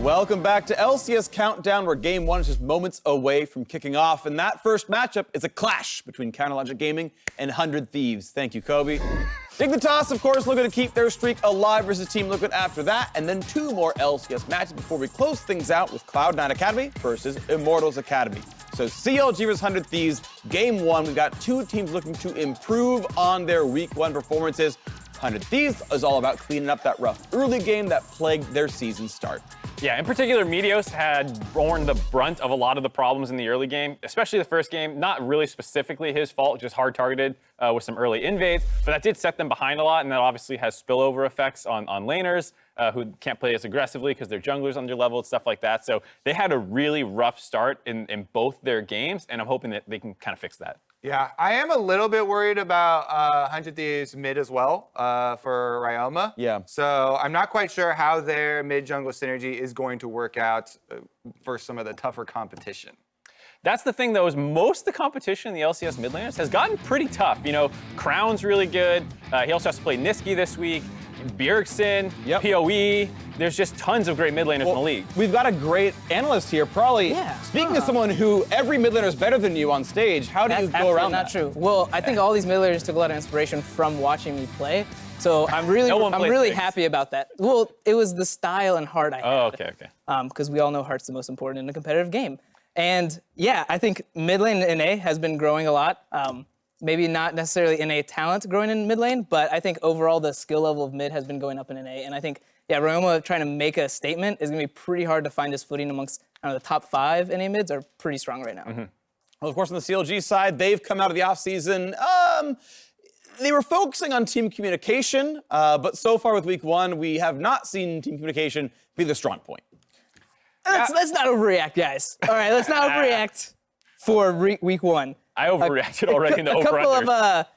Welcome back to LCS Countdown, where Game 1 is just moments away from kicking off. And that first matchup is a clash between Counterlogic Gaming and 100 Thieves. Thank you, Kobe. Dignitas, of course, looking to keep their streak alive versus Team Liquid after that. And then 2 more LCS matches before we close things out with Cloud9 Academy versus Immortals Academy. So CLG versus 100 Thieves, Game 1. We've got 2 teams looking to improve on their Week 1 performances. 100 Thieves is all about cleaning up that rough early game that plagued their season start. Yeah, in particular, Meteos had borne the brunt of a lot of the problems in the early game, especially the first game. Not really specifically his fault, just hard targeted with some early invades, but that did set them behind a lot, and that obviously has spillover effects on laners who can't play as aggressively because their junglers under-leveled, stuff like that. So they had a really rough start in both their games, and I'm hoping that they can kind of fix that. Yeah, I am a little bit worried about 100 Thieves mid as well for Ryoma. Yeah. So I'm not quite sure how their mid-jungle synergy is going to work out for some of the tougher competition. That's the thing, though, is most of the competition in the LCS mid laners has gotten pretty tough. You know, Crown's really good. He also has to play Niski this week. Bjergsen, PoE. There's just tons of great mid laners in the league. We've got a great analyst here, probably. Yeah. Speaking of someone who every mid laner is better than you on stage, how do you go around that? That's not true. Well, I think all these mid laners took a lot of inspiration from watching me play. So I'm really happy about that. Well, it was the style and heart I had. Oh, okay. Because we all know heart's the most important in a competitive game. And yeah, I think mid lane NA has been growing a lot. Maybe not necessarily NA talent growing in mid lane, but I think overall the skill level of mid has been going up in NA. And I think, yeah, Ryoma trying to make a statement is going to be pretty hard to find his footing amongst the top 5 NA mids are pretty strong right now. Mm-hmm. Well, of course, on the CLG side, they've come out of the offseason. They were focusing on team communication, but so far with Week 1, we have not seen team communication be the strong point. Let's not overreact, guys. All right, let's not overreact for Week 1. I overreacted already in the over-unders. A couple of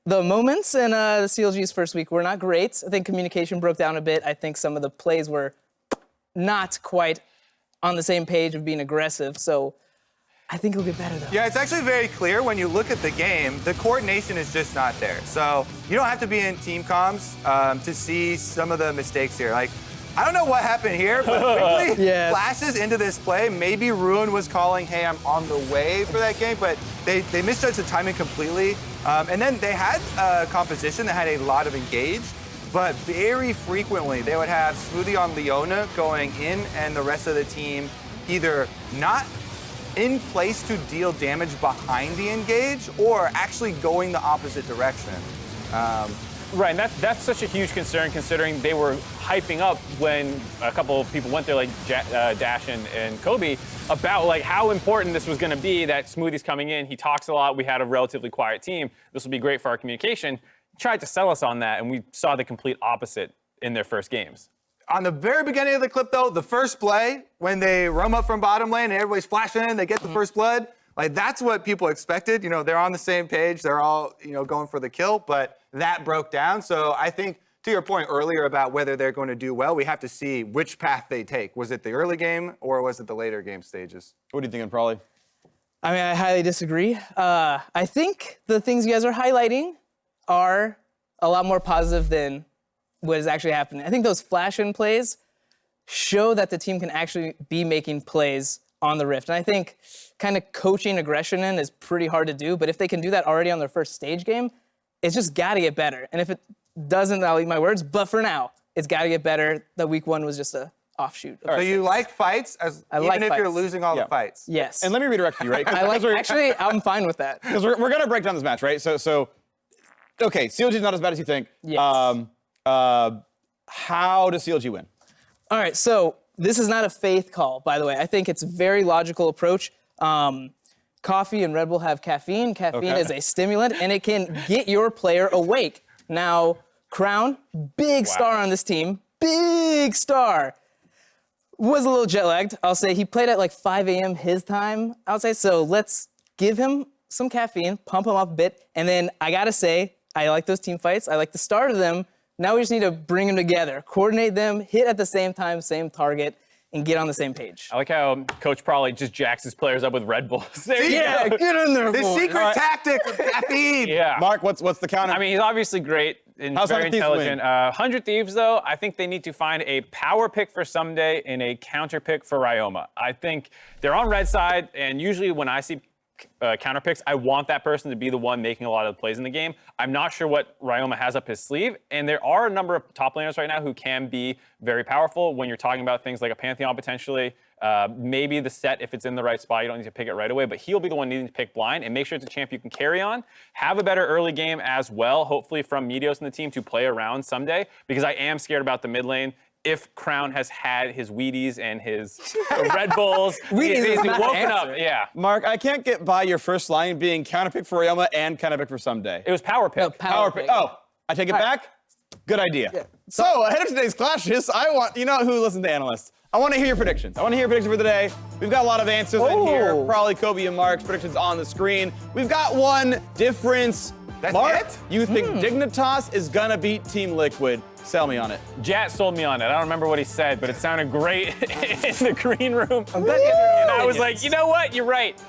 the moments in the CLG's first week were not great. I think communication broke down a bit. I think some of the plays were not quite on the same page of being aggressive. So I think it'll get better, though. Yeah, it's actually very clear when you look at the game, the coordination is just not there. So you don't have to be in team comms to see some of the mistakes here. Like, I don't know what happened here, but Wiggily flashes into this play. Maybe Ruin was calling, hey, I'm on the way for that game, but they misjudged the timing completely. And then they had a composition that had a lot of engage, but very frequently they would have Smoothie on Leona going in and the rest of the team either not in place to deal damage behind the engage or actually going the opposite direction. Right, and that's such a huge concern considering they were hyping up when a couple of people went there, like Dash and Kobe, about like how important this was going to be, that Smoothie's coming in. He talks a lot. We had a relatively quiet team. This will be great for our communication. He tried to sell us on that, and we saw the complete opposite in their first games. On the very beginning of the clip, though, the first play, when they roam up from bottom lane and everybody's flashing in, they get the first blood. Like, that's what people expected. You know, they're on the same page. They're all, going for the kill, but that broke down. So I think, to your point earlier about whether they're going to do well, we have to see which path they take. Was it the early game or was it the later game stages? What are you thinking, Probably? I mean, I highly disagree. I think the things you guys are highlighting are a lot more positive than what is actually happening. I think those flash-in plays show that the team can actually be making plays on the Rift. And I think kind of coaching aggression in is pretty hard to do, but if they can do that already on their first stage game, it's just got to get better. And if it doesn't, I'll eat my words, but for now, it's got to get better. The Week 1 was just a offshoot. So you like fights, even if you're losing all the fights? Yes. And let me redirect you, right? Actually, I'm fine with that. Because we're going to break down this match, right? So okay, CLG's not as bad as you think. Yes. How does CLG win? All right, so this is not a faith call, by the way. I think it's a very logical approach. Coffee and Red Bull have caffeine. Caffeine is a stimulant, and it can get your player awake. Now, Crown, big star on this team, big star. Was a little jet lagged, I'll say. He played at like 5 a.m. his time, I would say. So let's give him some caffeine, pump him up a bit, and then I gotta say, I like those team fights. I like the start of them. Now we just need to bring them together, coordinate them, hit at the same time, same target, and get on the same page. I like how Coach probably just jacks his players up with Red Bulls. There you Yeah, go. get in there, The boy. secret tactic of caffeine. Yeah. Mark, what's the counter? I mean, he's obviously great and How's very 100 Thieves intelligent. 100 Thieves, though, I think they need to find a power pick for Ssumday and a counter pick for Ryoma. I think they're on red side, and usually when I see counter picks, I want that person to be the one making a lot of the plays in the game. I'm not sure what Ryoma has up his sleeve, and there are a number of top laners right now who can be very powerful when you're talking about things like a Pantheon potentially. Maybe the Sett, if it's in the right spot, you don't need to pick it right away, but he'll be the one needing to pick blind and make sure it's a champ you can carry on. Have a better early game as well, hopefully from Meteos and the team to play around Ssumday, because I am scared about the mid lane. If Crown has had his Wheaties and his Red Bulls, he's woken up. Yeah. Mark, I can't get by your first line being counter pick for Ryoma and counter pick for Ssumday. It was power pick. No, power pick. Oh, I take it back? Good idea. Yeah. So, ahead of today's clashes, you know who listens to analysts. I want to hear your predictions. I want to hear your predictions for the day. We've got a lot of answers in here. Probably Kobe and Mark's predictions on the screen. We've got one difference. That's Mark, it? you think Dignitas is gonna beat Team Liquid? Sell me on it. Jat sold me on it. I don't remember what he said, but it sounded great in the green room. I'm glad you have And I was like, you know what? You're right.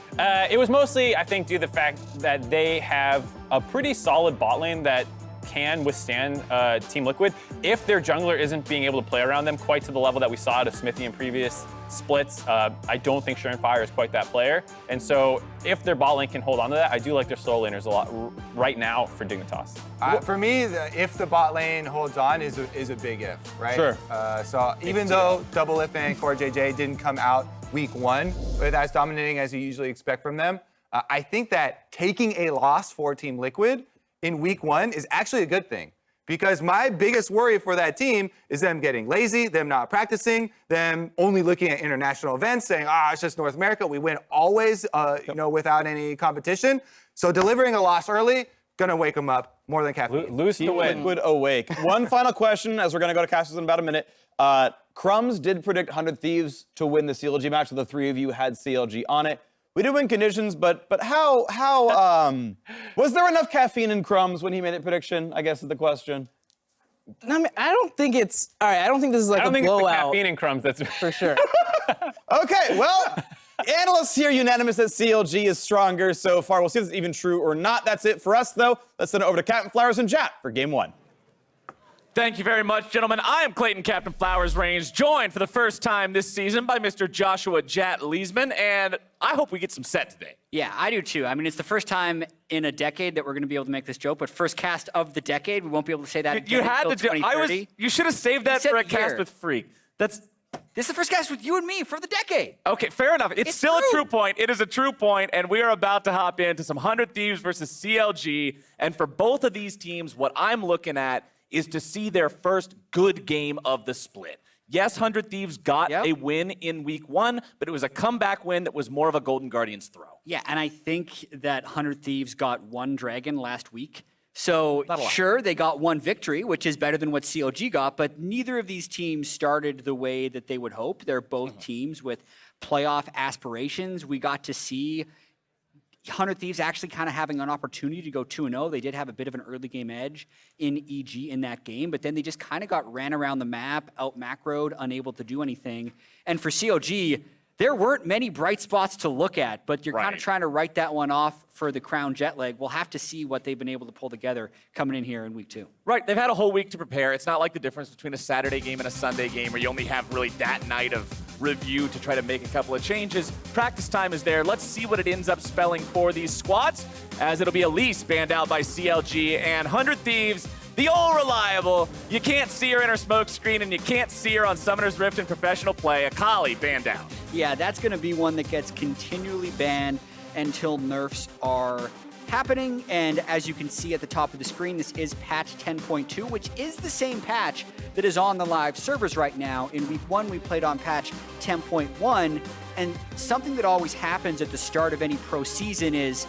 It was mostly, I think, due to the fact that they have a pretty solid bot lane that can withstand Team Liquid if their jungler isn't being able to play around them quite to the level that we saw out of Smoothie in previous splits. I don't think Fire is quite that player. And so if their bot lane can hold on to that, I do like their solo laners a lot right now for Dignitas. For me, if the bot lane holds on is a big if, right? Sure. So even though Double If and Core JJ didn't come out week 1 with as dominating as you usually expect from them, I think that taking a loss for Team Liquid in week 1 is actually a good thing. Because my biggest worry for that team is them getting lazy, them not practicing, them only looking at international events, saying, it's just North America. We win always, without any competition. So delivering a loss early, gonna wake them up more than caffeine. Lose to Team win. Liquid awake. One final question, as we're gonna go to casters in about a minute. Crumbs did predict 100 Thieves to win the CLG match, so the 3 of you had CLG on it. We did win conditions, but how was there enough caffeine in Crumbs when he made a prediction? I guess is the question. I mean, I don't think it's all right. I don't think this is like I don't a think it's the blowout caffeine in Crumbs that's for sure. Okay, well, analysts here unanimous that CLG is stronger so far. We'll see if it's even true or not. That's it for us, though. Let's send it over to Captain Flowers and Jat for Game 1. Thank you very much, gentlemen. I am Clayton Captain Flowers Range, joined for the first time this season by Mr. Joshua Jat Leesman, and I hope we get some Sett today. Yeah, I do too. I mean, it's the first time in a decade that we're going to be able to make this joke, but first cast of the decade, we won't be able to say that You again had until to do. 2030. You should have saved that said for a cast year. with Freak. That's This is the first cast with you and me for the decade. okay. Fair enough. It's still true. a true point. It is a true point, and we are about to hop into some 100 Thieves versus CLG. And for both of these teams, what I'm looking at is to see their first good game of the split. Yes, 100 Thieves got a win in week 1, but it was a comeback win that was more of a Golden Guardians throw. Yeah, and I think that 100 Thieves got 1 dragon last week. So sure, they got 1 victory, which is better than what CLG got, but neither of these teams started the way that they would hope. They're both teams with playoff aspirations. We got to see 100 Thieves actually kind of having an opportunity to go 2-0. They did have a bit of an early game edge in EG in that game, but then they just kind of got ran around the map, out macroed, unable to do anything. And for CLG, there weren't many bright spots to look at, but you're kind of trying to write that one off for the Crown jet lag. We'll have to see what they've been able to pull together coming in here in week 2. Right, they've had a whole week to prepare. It's not like the difference between a Saturday game and a Sunday game where you only have really that night of review to try to make a couple of changes. Practice time is there. Let's see what it ends up spelling for these squads, as it'll be Elise banned out by CLG and 100 Thieves, the old reliable. You can't see her in her smoke screen, and you can't see her on Summoner's Rift in professional play. Akali banned out. Yeah, that's going to be one that gets continually banned until nerfs are happening. And as you can see at the top of the screen, this is patch 10.2, which is the same patch that is on the live servers right now. In week 1, we played on patch 10.1. And something that always happens at the start of any pro season is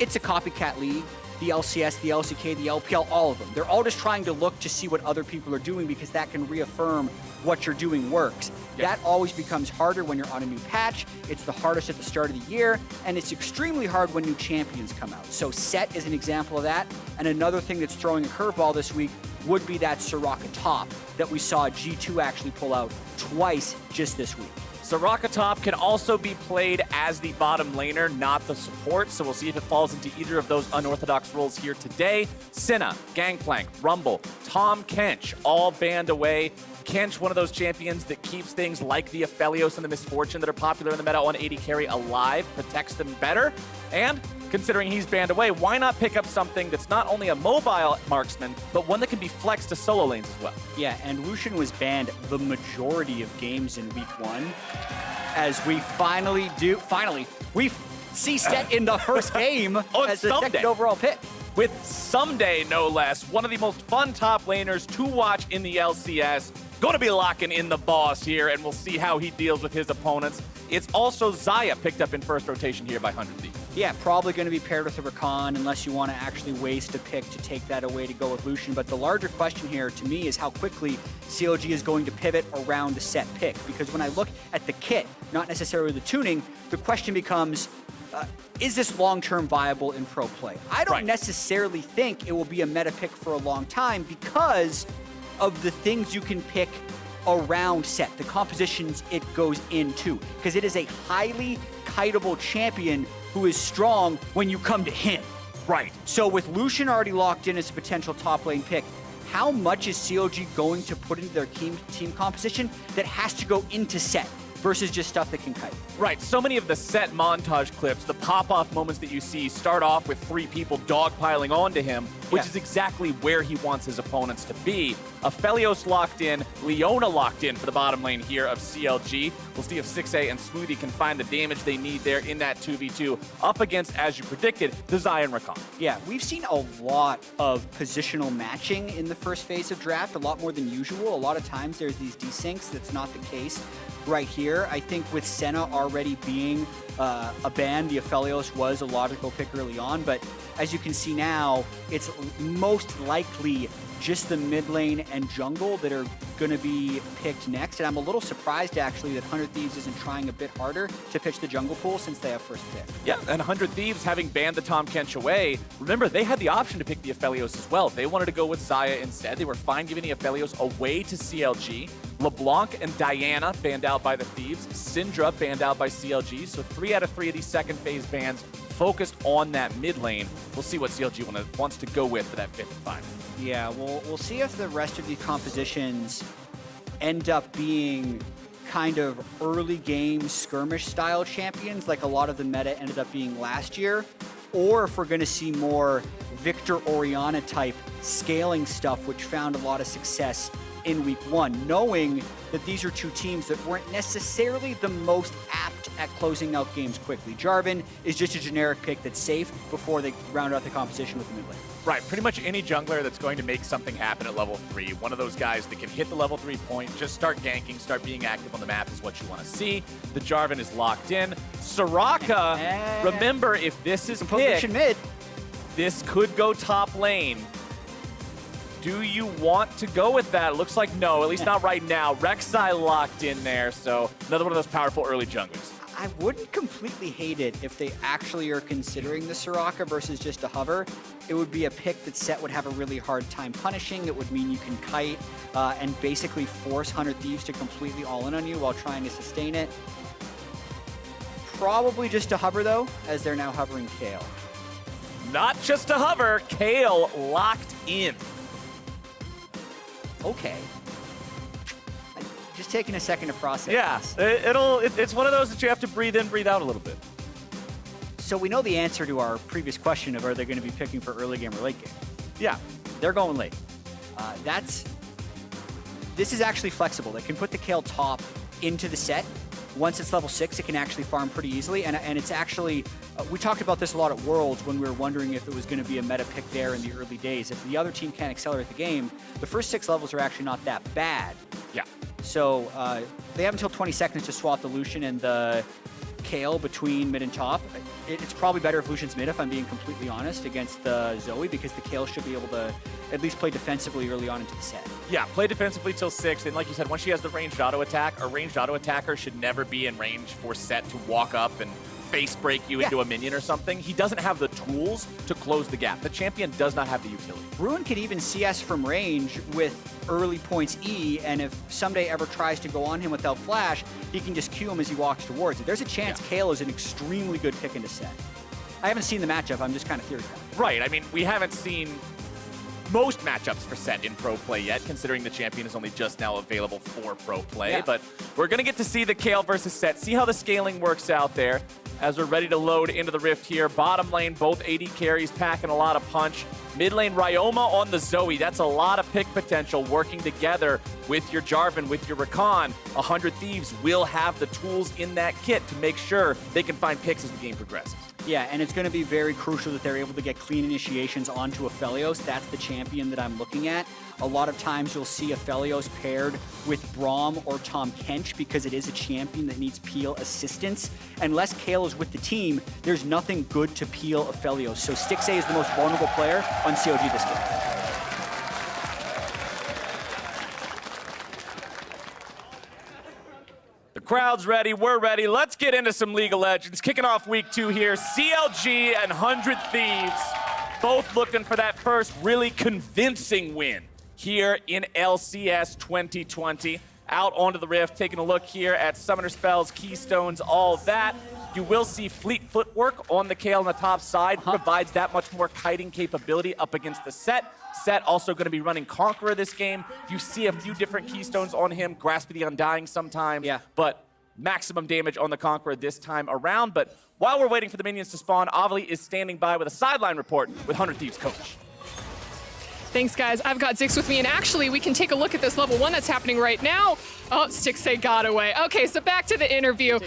it's a copycat league. The LCS, the LCK, the LPL, all of them. They're all just trying to look to see what other people are doing because that can reaffirm what you're doing works. That always becomes harder when you're on a new patch. It's the hardest at the start of the year, and it's extremely hard when new champions come out. So Sett is an example of that. And another thing that's throwing a curveball this week, would be that Soraka top that we saw G2 actually pull out twice just this week. Soraka top can also be played as the bottom laner, not the support, so we'll see if it falls into either of those unorthodox roles here today. Senna, Gangplank, Rumble, Tahm Kench, all banned away. Kench, one of those champions that keeps things like the Aphelios and the Misfortune that are popular in the meta on AD carry alive, protects them better, and considering he's banned away, why not pick up something that's not only a mobile marksman, but one that can be flexed to solo lanes as well? Yeah, and Lucian was banned the majority of games in week 1, as we we see Sett in the first game as the second overall pick. With Ssumday, no less, one of the most fun top laners to watch in the LCS. Going to be locking in the boss here, and we'll see how he deals with his opponents. It's also Xayah picked up in first rotation here by 100 Thieves. Yeah, probably going to be paired with a Rakan unless you want to actually waste a pick to take that away to go with Lucian. But the larger question here to me is how quickly CLG is going to pivot around the Sett pick. Because when I look at the kit, not necessarily the tuning, the question becomes, is this long-term viable in pro play? I don't necessarily think it will be a meta pick for a long time because of the things you can pick around Sett, the compositions it goes into, because it is a highly kiteable champion who is strong when you come to him. Right. So with Lucian already locked in as a potential top lane pick, how much is CLG going to put into their team composition that has to go into Sett versus just stuff that can kite? Right, so many of the Sett montage clips, the pop-off moments that you see start off with 3 people dogpiling onto him, which is exactly where he wants his opponents to be. Aphelios locked in, Leona locked in for the bottom lane here of CLG. We'll see if Stixxay and Smoothie can find the damage they need there in that 2v2 up against, as you predicted, the Xayah and Rakan. Yeah, we've seen a lot of positional matching in the first phase of draft, a lot more than usual. A lot of times there's these desyncs. That's not the case right here. I think with Senna already being a ban, the Aphelios was a logical pick early on, but as you can see now, it's most likely just the mid lane and jungle that are going to be picked next. And I'm a little surprised, actually, that 100 Thieves isn't trying a bit harder to pitch the jungle pool since they have first pick. Yeah, and 100 Thieves, having banned the Tahm Kench away, remember, they had the option to pick the Aphelios as well. They wanted to go with Xayah instead. They were fine giving the Aphelios away to CLG. LeBlanc and Diana banned out by the Thieves. Syndra banned out by CLG. So 3 out of 3 of these second phase bans focused on that mid lane. We'll see what CLG wants to go with for that 5th and final. Yeah, we'll see if the rest of these compositions end up being kind of early game skirmish style champions like a lot of the meta ended up being last year, or if we're going to see more Victor Orianna type scaling stuff, which found a lot of success in week 1, knowing that these are 2 teams that weren't necessarily the most apt at closing out games quickly. Jarvan is just a generic pick that's safe before they round out the composition with the mid lane. Right, pretty much any jungler that's going to make something happen at level 3, one of those guys that can hit the level 3 point, just start ganking, start being active on the map is what you want to see. The Jarvan is locked in. Soraka, remember, if this is picked, mid, this could go top lane. Do you want to go with that? It looks like no, at least not right now. Rek'Sai locked in there, so another one of those powerful early junglers. I wouldn't completely hate it if they actually are considering the Soraka versus just a hover. It would be a pick that Sett would have a really hard time punishing. It would mean you can kite and basically force 100 Thieves to completely all in on you while trying to sustain it. Probably just a hover though, as they're now hovering Kayle. Not just a hover, Kayle locked in. Okay. Just taking a second to process. Yeah, it's one of those that you have to breathe in, breathe out a little bit. So we know the answer to our previous question of are they going to be picking for early game or late game? Yeah, they're going late. This is actually flexible. They can put the Kayle top into the Sett. Once it's level 6, it can actually farm pretty easily. And it's actually, we talked about this a lot at Worlds when we were wondering if it was going to be a meta pick there in the early days. If the other team can't accelerate the game, the first 6 levels are actually not that bad. Yeah. So they have until 20 seconds to swap the Lucian and the Kayle between mid and top. It's probably better if Lucian's mid, if I'm being completely honest, against the Zoe, because the Kayle should be able to at least play defensively early on into the set. Yeah, play defensively till 6, and like you said, once she has the ranged auto attack, a ranged auto attacker should never be in range for Sett to walk up and face break you into a minion or something. He doesn't have the tools to close the gap. The champion does not have the utility. Bruin can even CS from range with early points E, and if Ssumday ever tries to go on him without flash, he can just Q him as he walks towards it. There's a chance Kayle is an extremely good pick into Sett. I haven't seen the matchup, I'm just kind of theorizing. Right, I mean, we haven't seen most matchups for Sett in pro play yet, considering the champion is only just now available for pro play. But we're going to get to see the Kayle versus Sett, see how the scaling works out there as we're ready to load into the Rift here. Bottom lane, both AD carries packing a lot of punch. Mid lane, Ryoma on the Zoe. That's a lot of pick potential working together with your Jarvan, with your Rakan. 100 Thieves will have the tools in that kit to make sure they can find picks as the game progresses. Yeah, and it's going to be very crucial that they're able to get clean initiations onto Aphelios. That's the champion that I'm looking at. A lot of times you'll see Aphelios paired with Braum or Tom Kench because it is a champion that needs peel assistance. Unless Kayle is with the team, there's nothing good to peel Aphelios. So Stixxay is the most vulnerable player on CLG this game. The crowd's ready, we're ready. Let's get into some League of Legends. Kicking off week 2 here, CLG and 100 Thieves, both looking for that first really convincing win here in LCS 2020. Out onto the Rift, taking a look here at Summoner Spells, Keystones, all that. You will see Fleet footwork on the Kayle on the top side, provides that much more kiting capability up against the Sett. Sett also going to be running Conqueror this game. You see a few different Keystones on him, Grasp of the Undying sometimes, but maximum damage on the Conqueror this time around. But while we're waiting for the minions to spawn, Aphelios is standing by with a sideline report with 100 Thieves coach. Thanks, guys. I've got Zix with me, and actually, we can take a look at this level 1 that's happening right now. Oh, Stixxay got away. Okay, so back to the interview.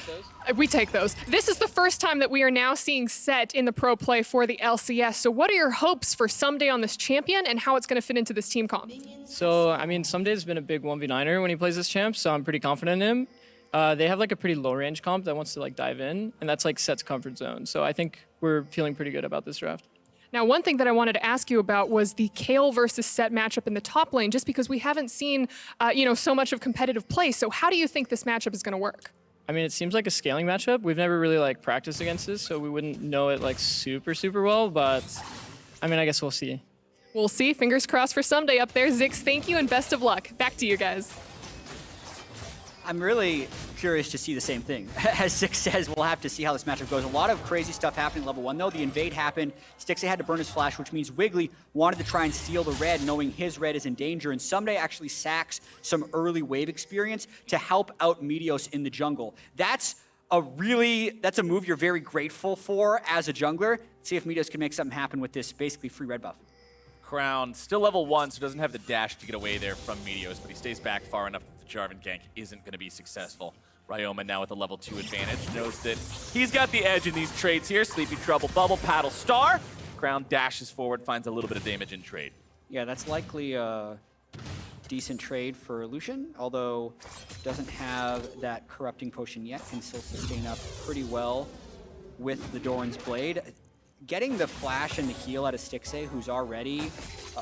We take those. This is the first time that we are now seeing Sett in the pro play for the LCS. So what are your hopes for Ssumday on this champion and how it's going to fit into this team comp? So, I mean, Ssumday's been a big 1v9er when he plays this champ, so I'm pretty confident in him. They have like a pretty low range comp that wants to like dive in, and that's like Sett's comfort zone. So I think we're feeling pretty good about this draft. Now, one thing that I wanted to ask you about was the Kayle versus Sett matchup in the top lane, just because we haven't seen, so much of competitive play. So how do you think this matchup is going to work? I mean, it seems like a scaling matchup. We've never really like practiced against this, so we wouldn't know it like super well, but I mean, I guess we'll see. We'll see. Fingers crossed for Ssumday up there. Zix, thank you and best of luck. Back to you guys. I'm really curious to see the same thing. As Zix says, we'll have to see how this matchup goes. A lot of crazy stuff happening level 1, though. The invade happened. Stixxay had to burn his flash, which means Wiggily wanted to try and steal the red, knowing his red is in danger. And Ssumday actually sacks some early wave experience to help out Meteos in the jungle. That's a move you're very grateful for as a jungler. See if Meteos can make something happen with this basically free red buff. Crown, still level 1, so doesn't have the dash to get away there from Meteos, but he stays back far enough that the Jarvan gank isn't going to be successful. Ryoma now with a level 2 advantage, knows that he's got the edge in these trades here. Sleepy Trouble, Bubble, Paddle, Star. Crown dashes forward, finds a little bit of damage in trade. Yeah, that's likely a decent trade for Lucian, although doesn't have that corrupting potion yet, can still sustain up pretty well with the Doran's Blade. Getting the flash and the heal out of Stixxay, who's already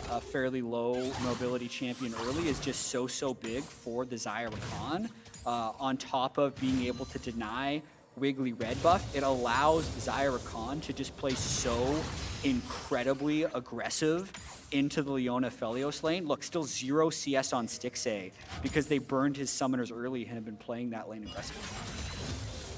a fairly low mobility champion early, is just so big for the Xayah Rakan. On top of being able to deny Wiggily red buff, it allows Xayah Rakan to just play so incredibly aggressive into the Leona Aphelios lane. Look, still 0 CS on Stixxay because they burned his summoners early and have been playing that lane aggressively.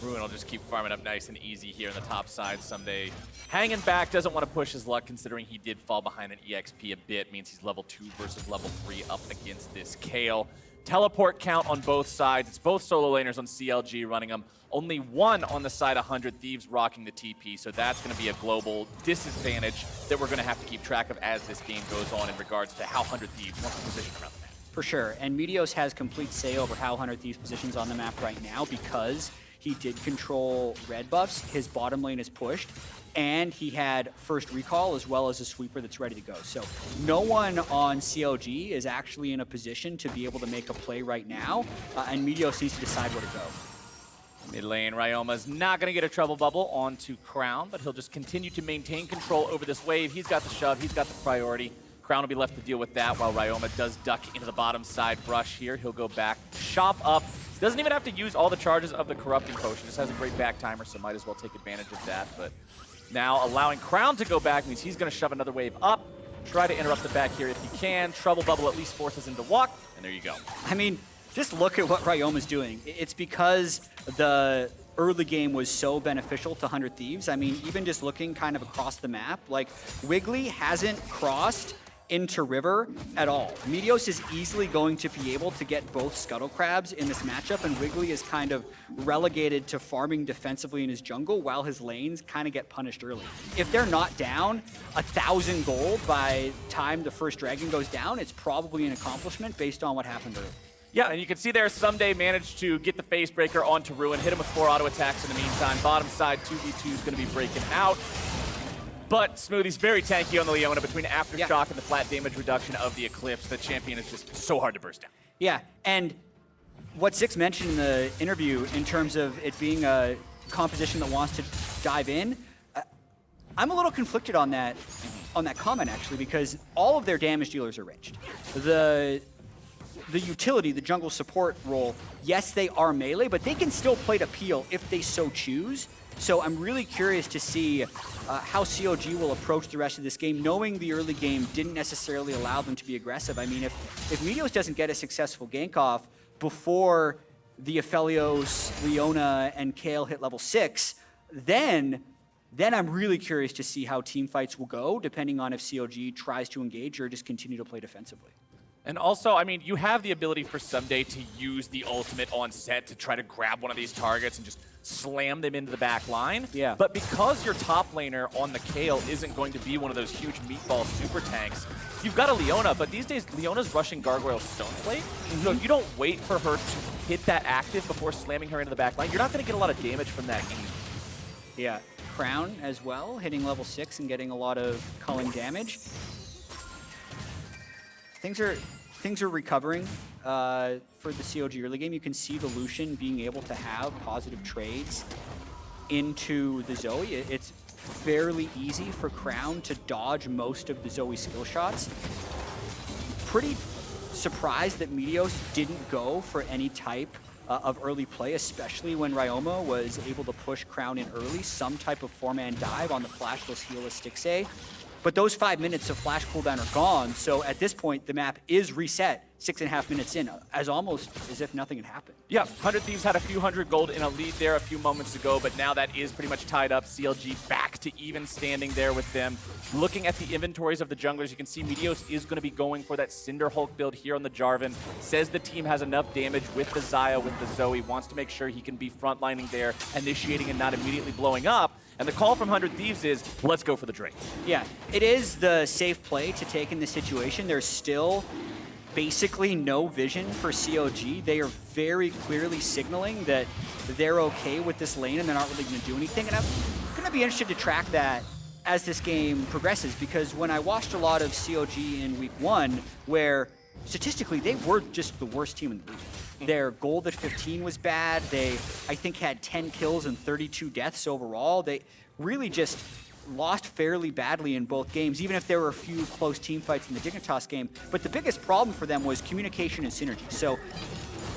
Bruin will just keep farming up nice and easy here on the top side. Ssumday hanging back, doesn't want to push his luck considering he did fall behind an EXP a bit. Means he's level 2 versus level 3 up against this Kayle. Teleport count on both sides. It's both solo laners on CLG running them. Only one on the side 100 Thieves rocking the TP, so that's going to be a global disadvantage that we're going to have to keep track of as this game goes on in regards to how 100 Thieves wants to position around the map. For sure, and Meteos has complete say over how 100 Thieves positions on the map right now because he did control red buffs, his bottom lane is pushed, and he had first recall as well as a sweeper that's ready to go. So no one on CLG is actually in a position to be able to make a play right now, and Meteos needs to decide where to go. Mid lane, Ryoma's not going to get a trouble bubble onto Crown, but he'll just continue to maintain control over this wave. He's got the shove, he's got the priority. Crown will be left to deal with that while Ryoma does duck into the bottom side brush here. He'll go back, chop up. Doesn't even have to use all the charges of the corrupting potion. Just has a great back timer, so might as well take advantage of that. But Now allowing Crown to go back means he's going to shove another wave up, try to interrupt the back here if he can. Trouble Bubble at least forces him to walk, and there you go. I mean, just look at what Ryoma's doing. It's because the early game was so beneficial to 100 Thieves. I mean, even just looking kind of across the map, like Wiggily hasn't crossed into River at all. Meteos is easily going to be able to get both Scuttle Crabs in this matchup, and Wiggily is kind of relegated to farming defensively in his jungle while his lanes kind of get punished early. If they're not down 1,000 gold by time the first dragon goes down, it's probably an accomplishment based on what happened early. Yeah, and you can see there Ssumday managed to get the face breaker onto Ruin, hit him with 4 auto attacks in the meantime. Bottom side 2v2 is going to be breaking out. But Smoothie's very tanky on the Leona between Aftershock and the flat damage reduction of the Eclipse. The champion is just so hard to burst down. Yeah, and what Stixxay mentioned in the interview in terms of it being a composition that wants to dive in, I'm a little conflicted on that comment actually, because all of their damage dealers are ranged. The utility, the jungle support role, yes, they are melee, but they can still play to peel if they so choose. So I'm really curious to see how CLG will approach the rest of this game, knowing the early game didn't necessarily allow them to be aggressive. I mean, if Meteos doesn't get a successful gank off before the Aphelios, Leona, and Kayle hit level 6, then I'm really curious to see how team fights will go, depending on if CLG tries to engage or just continue to play defensively. And also, I mean, you have the ability for Ssumday to use the ultimate on Sett to try to grab one of these targets and just slam them into the back line. Yeah. But because your top laner on the Kayle isn't going to be one of those huge meatball super tanks, you've got a Leona, but these days Leona's rushing Gargoyle Stone Plate. So if you don't wait for her to hit that active before slamming her into the back line, you're not going to get a lot of damage from that game. Yeah, Crown as well, hitting level 6 and getting a lot of culling damage. Things are recovering for the CLG early game. You can see the Lucian being able to have positive trades into the Zoe. It's fairly easy for Crown to dodge most of the Zoe skill shots. Pretty surprised that Meteos didn't go for any type of early play, especially when Ryoma was able to push Crown in early, some type of 4-man dive on the flashless heal of Stixxay. But those 5 minutes of flash cooldown are gone, so at this point, the map is reset 6.5 minutes in, almost as if nothing had happened. Yeah, 100 Thieves had a few hundred gold in a lead there a few moments ago, but now that is pretty much tied up. CLG back to even standing there with them. Looking at the inventories of the junglers, you can see Meteos is going to be going for that Cinder Hulk build here on the Jarvan. Says the team has enough damage with the Xayah, with the Zoe, wants to make sure he can be frontlining there, initiating and not immediately blowing up. And the call from 100 Thieves is, let's go for the Drake. Yeah, it is the safe play to take in this situation. There's still basically no vision for CLG. They are very clearly signaling that they're okay with this lane and they're not really going to do anything. And I'm going to be interested to track that as this game progresses, because when I watched a lot of CLG in week 1, where statistically they were just the worst team in the league. Their gold at 15 was bad. They, I think, had 10 kills and 32 deaths overall. They really just lost fairly badly in both games, even if there were a few close team fights in the Dignitas game. But the biggest problem for them was communication and synergy. So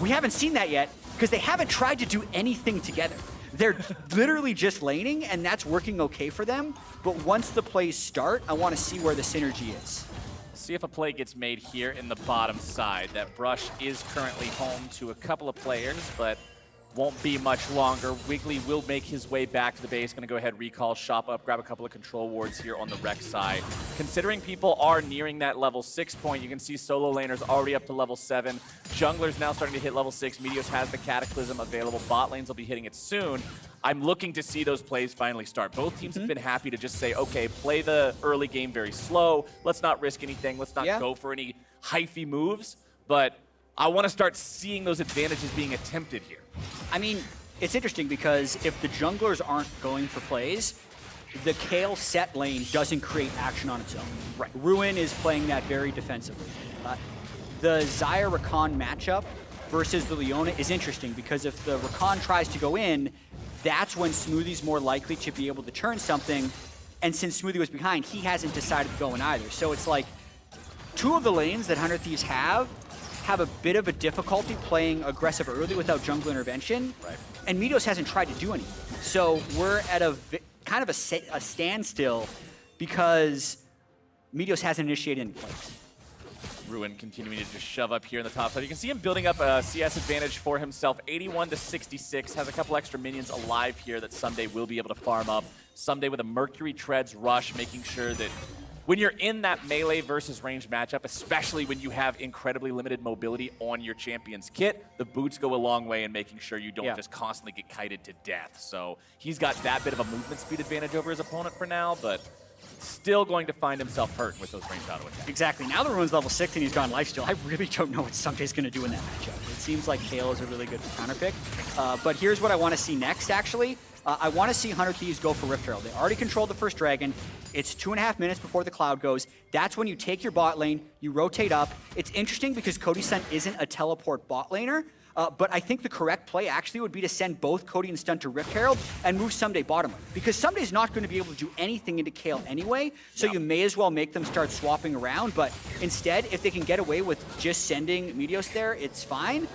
we haven't seen that yet because they haven't tried to do anything together. They're literally just laning, and that's working okay for them. But once the plays start, I want to see where the synergy is. See if a play gets made here in the bottom side. That brush is currently home to a couple of players, but won't be much longer. Wiggily will make his way back to the base. Going to go ahead, recall, shop up, grab a couple of control wards here on the Rek'Sai. Considering people are nearing that level 6 point, you can see solo laners already up to level 7. Junglers now starting to hit level 6. Meteos has the Cataclysm available. Bot lanes will be hitting it soon. I'm looking to see those plays finally start. Both teams have been happy to just say, okay, play the early game very slow. Let's not risk anything. Let's not go for any hyphy moves. But I want to start seeing those advantages being attempted here. I mean, it's interesting because if the junglers aren't going for plays, the Kayle Sett lane doesn't create action on its own. Right. Ruin is playing that very defensively. The Xayah Rakan matchup versus the Leona is interesting because if the Rakan tries to go in, that's when Smoothie's more likely to be able to turn something. And since Smoothie was behind, he hasn't decided to go in either. So it's like two of the lanes that 100 Thieves have a bit of a difficulty playing aggressive early without jungle intervention. Right. And Meteos hasn't tried to do anything. So we're at a kind of a standstill because Meteos hasn't initiated any plays. Ruin continuing to just shove up here in the top side. You can see him building up a CS advantage for himself. 81-66, has a couple extra minions alive here that Ssumday will be able to farm up. Ssumday with a Mercury Treads rush, making sure that when you're in that melee versus ranged matchup, especially when you have incredibly limited mobility on your champion's kit, the boots go a long way in making sure you don't just constantly get kited to death. So he's got that bit of a movement speed advantage over his opponent for now, but still going to find himself hurt with those ranged auto attacks. Exactly. Now that Ruin's level 6 and he's gone lifesteal, I really don't know what Ssumday's going to do in that matchup. It seems like Kayle is a really good counter pick. But here's what I want to see next, actually. I want to see 100 Thieves go for Rift Herald. They already controlled the first dragon. It's 2.5 minutes before the cloud goes. That's when you take your bot lane, you rotate up. It's interesting because Cody Sun isn't a teleport bot laner, but I think the correct play actually would be to send both Cody and Stunt to Rift Herald and move Ssumday bottom lane. Because Ssumday's not going to be able to do anything into Kayle anyway, so you may as well make them start swapping around. But instead, if they can get away with just sending Meteos there, it's fine.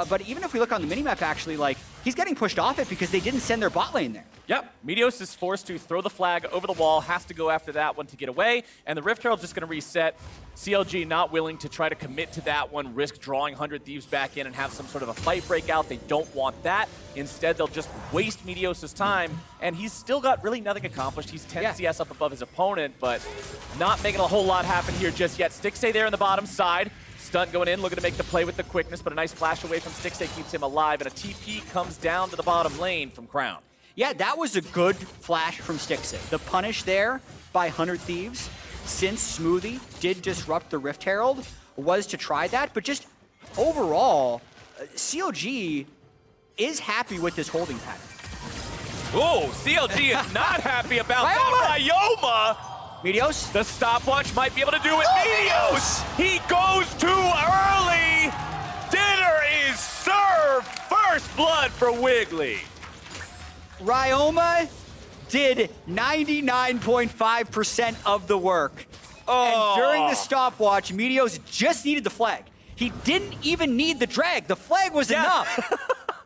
But even if we look on the minimap, actually, like, he's getting pushed off it because they didn't send their bot lane there. Yep, Meteos is forced to throw the flag over the wall, has to go after that one to get away, and the Rift Herald's just going to reset. CLG not willing to try to commit to that one, risk drawing 100 Thieves back in and have some sort of a fight break out. They don't want that. Instead, they'll just waste Meteos' time, and he's still got really nothing accomplished. He's 10 CS up above his opponent, but not making a whole lot happen here just yet. Stixxay there on the bottom side. Stunt going in, looking to make the play with the quickness, but a nice flash away from Stixxay keeps him alive, and a TP comes down to the bottom lane from Crown. Yeah, that was a good flash from Stixxay. The punish there by 100 Thieves, since Smoothie did disrupt the Rift Herald, was to try that, but just overall, CLG is happy with this holding pattern. Oh, CLG is not happy about that. Ryoma! Meteos? The stopwatch might be able to do it. Meteos! He goes too early! Dinner is served! First blood for Wiggily. Ryoma did 99.5% of the work. And during the stopwatch, Meteos just needed the flag. He didn't even need the drag. The flag was enough.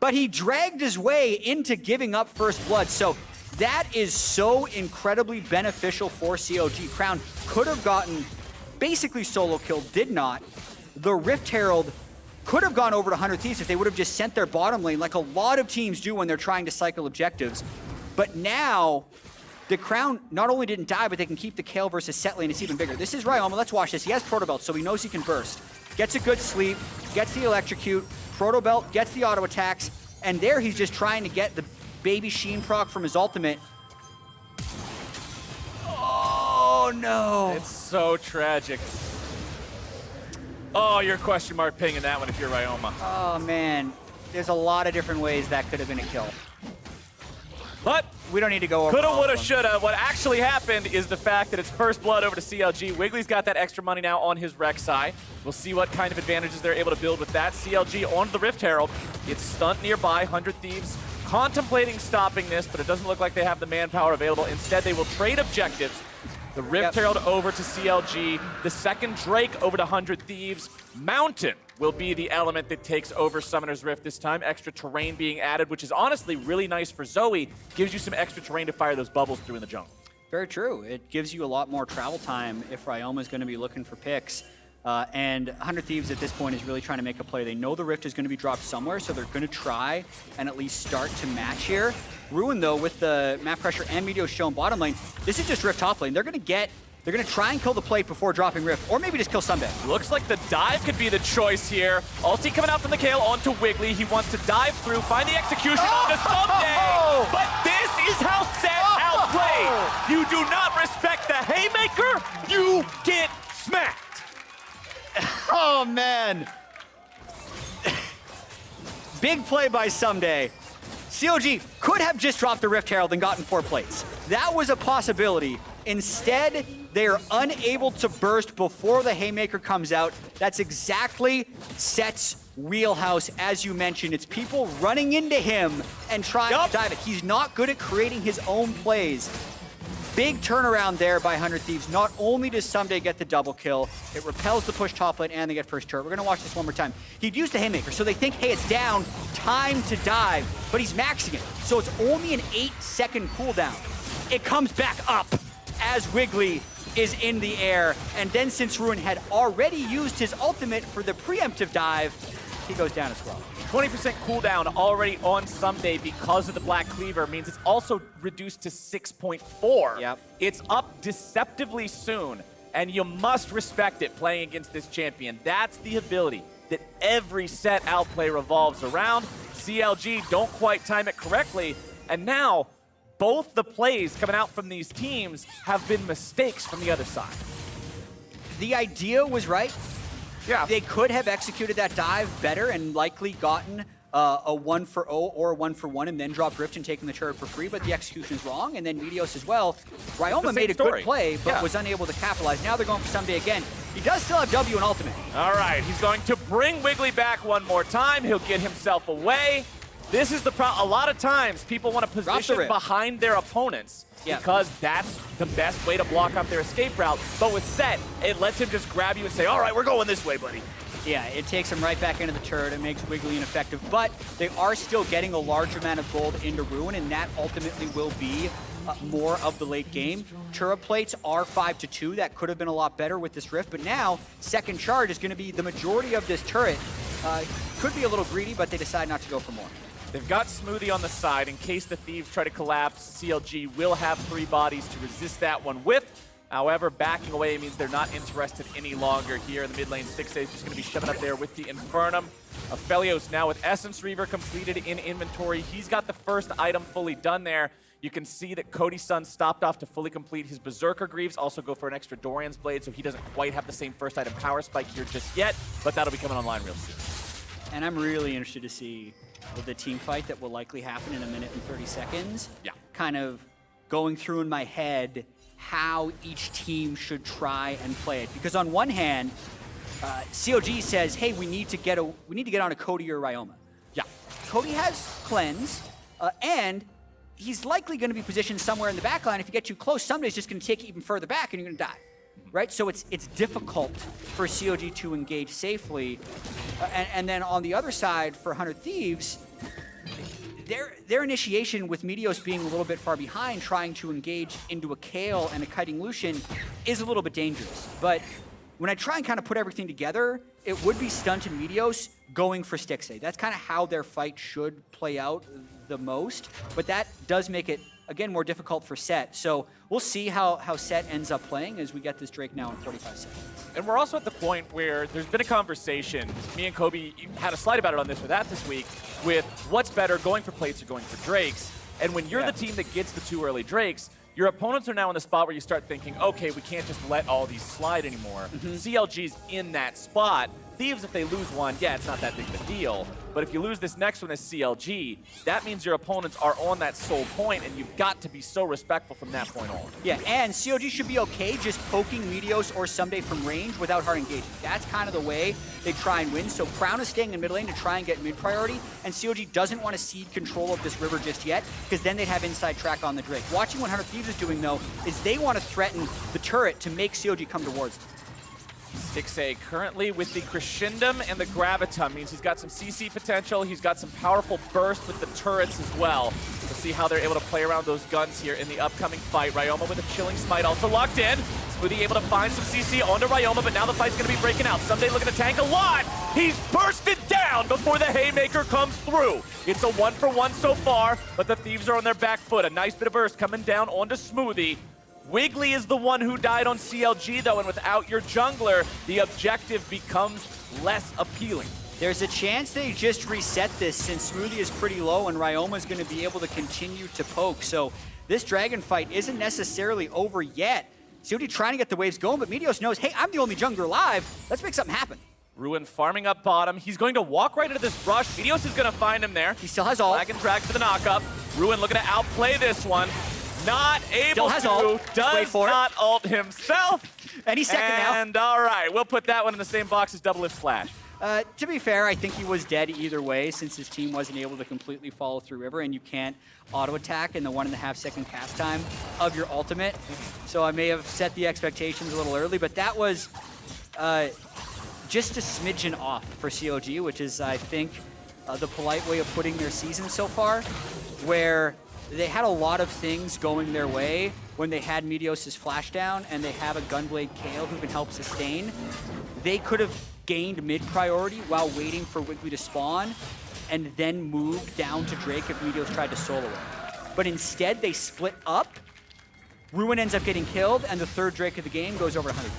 But he dragged his way into giving up first blood. So that is so incredibly beneficial for CLG. Crown could have gotten basically solo killed, did not. The Rift Herald could have gone over to 100 Thieves if they would have just sent their bottom lane like a lot of teams do when they're trying to cycle objectives. But now, the Crown not only didn't die, but they can keep the Kayle versus Sett lane. It's even bigger. This is Ryoma. Let's watch this. He has Proto Belt, so he knows he can burst. Gets a good sleep, gets the electrocute, Proto Belt, gets the auto attacks, and there he's just trying to get the Baby Sheen proc from his ultimate. Oh, no. It's so tragic. Oh, you're question mark pinging that one if you're Ryoma. Oh, man. There's a lot of different ways that could have been a kill. But we don't need to go over coulda, woulda, shoulda. What actually happened is the fact that it's first blood over to CLG. Wiggly's got that extra money now on his Rek'Sai. We'll see what kind of advantages they're able to build with that. CLG onto the Rift Herald. It's Stunt nearby, 100 Thieves contemplating stopping this, but it doesn't look like they have the manpower available. Instead, they will trade objectives. The Rift Herald over to CLG. The second Drake over to 100 Thieves. Mountain will be the element that takes over Summoner's Rift this time. Extra terrain being added, which is honestly really nice for Zoe. Gives you some extra terrain to fire those bubbles through in the jungle. Very true. It gives you a lot more travel time if Ryoma is going to be looking for picks. And 100 Thieves at this point is really trying to make a play. They know the Rift is going to be dropped somewhere, so they're going to try and at least start to match here. Ruin, though, with the map pressure and Meteos shown bottom lane, this is just Rift top lane. They're going to try and kill the plate before dropping Rift, or maybe just kill Ssumday. Looks like the dive could be the choice here. Ulti coming out from the Kayle onto Wiggily. He wants to dive through, find the execution onto Ssumday. But this is how Sett outplayed. You do not respect the haymaker, you get smacked. Oh, man. Big play by Ssumday. CLG could have just dropped the Rift Herald and gotten 4 plates. That was a possibility. Instead, they are unable to burst before the haymaker comes out. That's exactly Sett's wheelhouse, as you mentioned. It's people running into him and trying to dive it. He's not good at creating his own plays. Big turnaround there by 100 Thieves. Not only does Ssumday get the double kill, it repels the push top lane and they get first turret. We're going to watch this one more time. He'd used the haymaker, so they think, hey, it's down, time to dive, but he's maxing it. So it's only an 8-second cooldown. it comes back up as Wiggily is in the air. And then since Ruin had already used his ultimate for the preemptive dive, he goes down as well. 20% cooldown already on Ssumday because of the Black Cleaver means it's also reduced to 6.4. Yep. It's up deceptively soon, and you must respect it playing against this champion. That's the ability that every Sett outplay revolves around. CLG don't quite time it correctly, and now both the plays coming out from these teams have been mistakes from the other side. The idea was right. Yeah. They could have executed that dive better and likely gotten a 1-for-0 or a 1-for-1 and then dropped Rift and taken the turret for free, but the execution is wrong. And then Meteos as well. Ryoma made a good play, but was unable to capitalize. Now they're going for Ssumday again. He does still have W and ultimate. All right, he's going to bring Wiggily back one more time. He'll get himself away. This is the problem. A lot of times, people want to position behind their opponents because that's the best way to block off their escape route. But with Sett, it lets him just grab you and say, all right, we're going this way, buddy. Yeah, it takes him right back into the turret. It makes Wiggily ineffective. But they are still getting a large amount of gold into Ruin, and that ultimately will be more of the late game. Turret plates are 5-2. That could have been a lot better with this Rift. But now, second charge is going to be the majority of this turret. Could be a little greedy, but they decide not to go for more. They've got Smoothie on the side. In case the Thieves try to collapse, CLG will have 3 bodies to resist that one with. However, backing away means they're not interested any longer here in the mid lane. Stixxay is just going to be shoving up there with the Infernum. Aphelios now with Essence Reaver completed in inventory. He's got the first item fully done there. You can see that Cody Sun stopped off to fully complete his Berserker Greaves, also go for an extra Dorian's Blade, so he doesn't quite have the same first item power spike here just yet, but that'll be coming online real soon. And I'm really interested to see the team fight that will likely happen in 1 minute and 30 seconds. Yeah. Kind of going through in my head how each team should try and play it. Because on one hand, CLG says, hey, we need to get on a Cody or Ryoma. Yeah. Cody has cleanse, and he's likely going to be positioned somewhere in the backline. If you get too close, Ssumday's just going to take you even further back and you're going to die. Right? So it's difficult for CLG to engage safely. And then on the other side, for 100 Thieves, their initiation with Meteos being a little bit far behind, trying to engage into a Kayle and a kiting Lucian is a little bit dangerous. But when I try and kind of put everything together, it would be Stunt and Meteos going for Stixxay. That's kind of how their fight should play out the most. But that does make it, again, more difficult for Sett. So we'll see how Sett ends up playing as we get this Drake now in 45 seconds. And we're also at the point where there's been a conversation, me and Kobe had a slide about it on this or that this week, with what's better, going for plates or going for Drakes. And when you're the team that gets the 2 early Drakes, your opponents are now in the spot where you start thinking, okay, we can't just let all these slide anymore. CLG's in that spot. Thieves, if they lose one, yeah, it's not that big of a deal. But if you lose this next one as CLG, that means your opponents are on that sole point, and you've got to be so respectful from that point on. Yeah, and CLG should be okay just poking Meteos or Ssumday from range without hard engagement. That's kind of the way they try and win. So Crown is staying in mid lane to try and get mid priority, and CLG doesn't want to cede control of this river just yet, because then they'd have inside track on the Drake. Watching what 100 Thieves is doing, though, is they want to threaten the turret to make CLG come towards them. Stixxay currently with the Crescendum and the Gravitum means he's got some CC potential. He's got some powerful burst with the turrets as well. We'll see how they're able to play around those guns here in the upcoming fight. Ryoma with a Chilling Smite also locked in. Smoothie able to find some CC onto Ryoma, but now the fight's going to be breaking out. Ssumday looking to tank a lot. He's bursted down before the Haymaker comes through. It's a 1-for-1 so far, but the Thieves are on their back foot. A nice bit of burst coming down onto Smoothie. Wiggily is the one who died on CLG, though, and without your jungler, the objective becomes less appealing. There's a chance they just reset this since Smoothie is pretty low and Ryoma is going to be able to continue to poke. So this dragon fight isn't necessarily over yet. CLG trying to get the waves going, but Meteos knows, hey, I'm the only jungler alive. Let's make something happen. Ruin farming up bottom. He's going to walk right into this rush. Meteos is going to find him there. He still has ult. Flag and drag for the knockup. Ruin looking to outplay this one. Not able to, ult. does not ult himself. And he's second now. And all right, we'll put that one in the same box as Double Lift Flash. To be fair, I think he was dead either way since his team wasn't able to completely follow through River, and you can't auto-attack in the 1.5 second cast time of your ultimate. So I may have set the expectations a little early, but that was just a smidgen off for CLG, which is, I think, the polite way of putting their season so far, where they had a lot of things going their way when they had Meteos' flash down and they have a Gunblade Kayle who can help sustain. They could have gained mid priority while waiting for Wiggily to spawn and then moved down to Drake if Meteos tried to solo it. But instead, they split up. Ruin ends up getting killed, and the third Drake of the game goes over 100.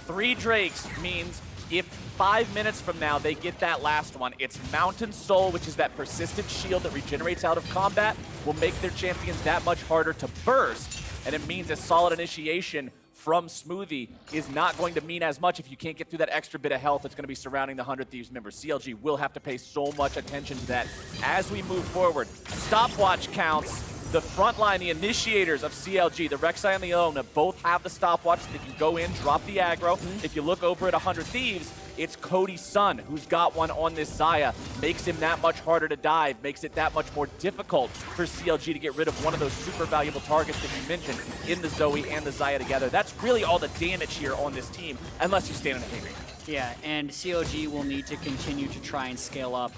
3 Drakes means if 5 minutes from now they get that last one, it's Mountain Soul, which is that persistent shield that regenerates out of combat, will make their champions that much harder to burst, and it means a solid initiation from Smoothie is not going to mean as much if you can't get through that extra bit of health that's going to be surrounding the 100 Thieves members. CLG will have to pay so much attention to that as we move forward. Stopwatch counts. The front line, the initiators of CLG, the Rek'Sai and the Leona, both have the stopwatch so they can go in, drop the aggro. If you look over at 100 Thieves, it's Cody Sun who's got one on this Xayah. Makes him that much harder to dive, makes it that much more difficult for CLG to get rid of one of those super valuable targets that you mentioned in the Zoe and the Xayah together. That's really all the damage here on this team, unless you stand in a haymaker. Yeah, and CLG will need to continue to try and scale up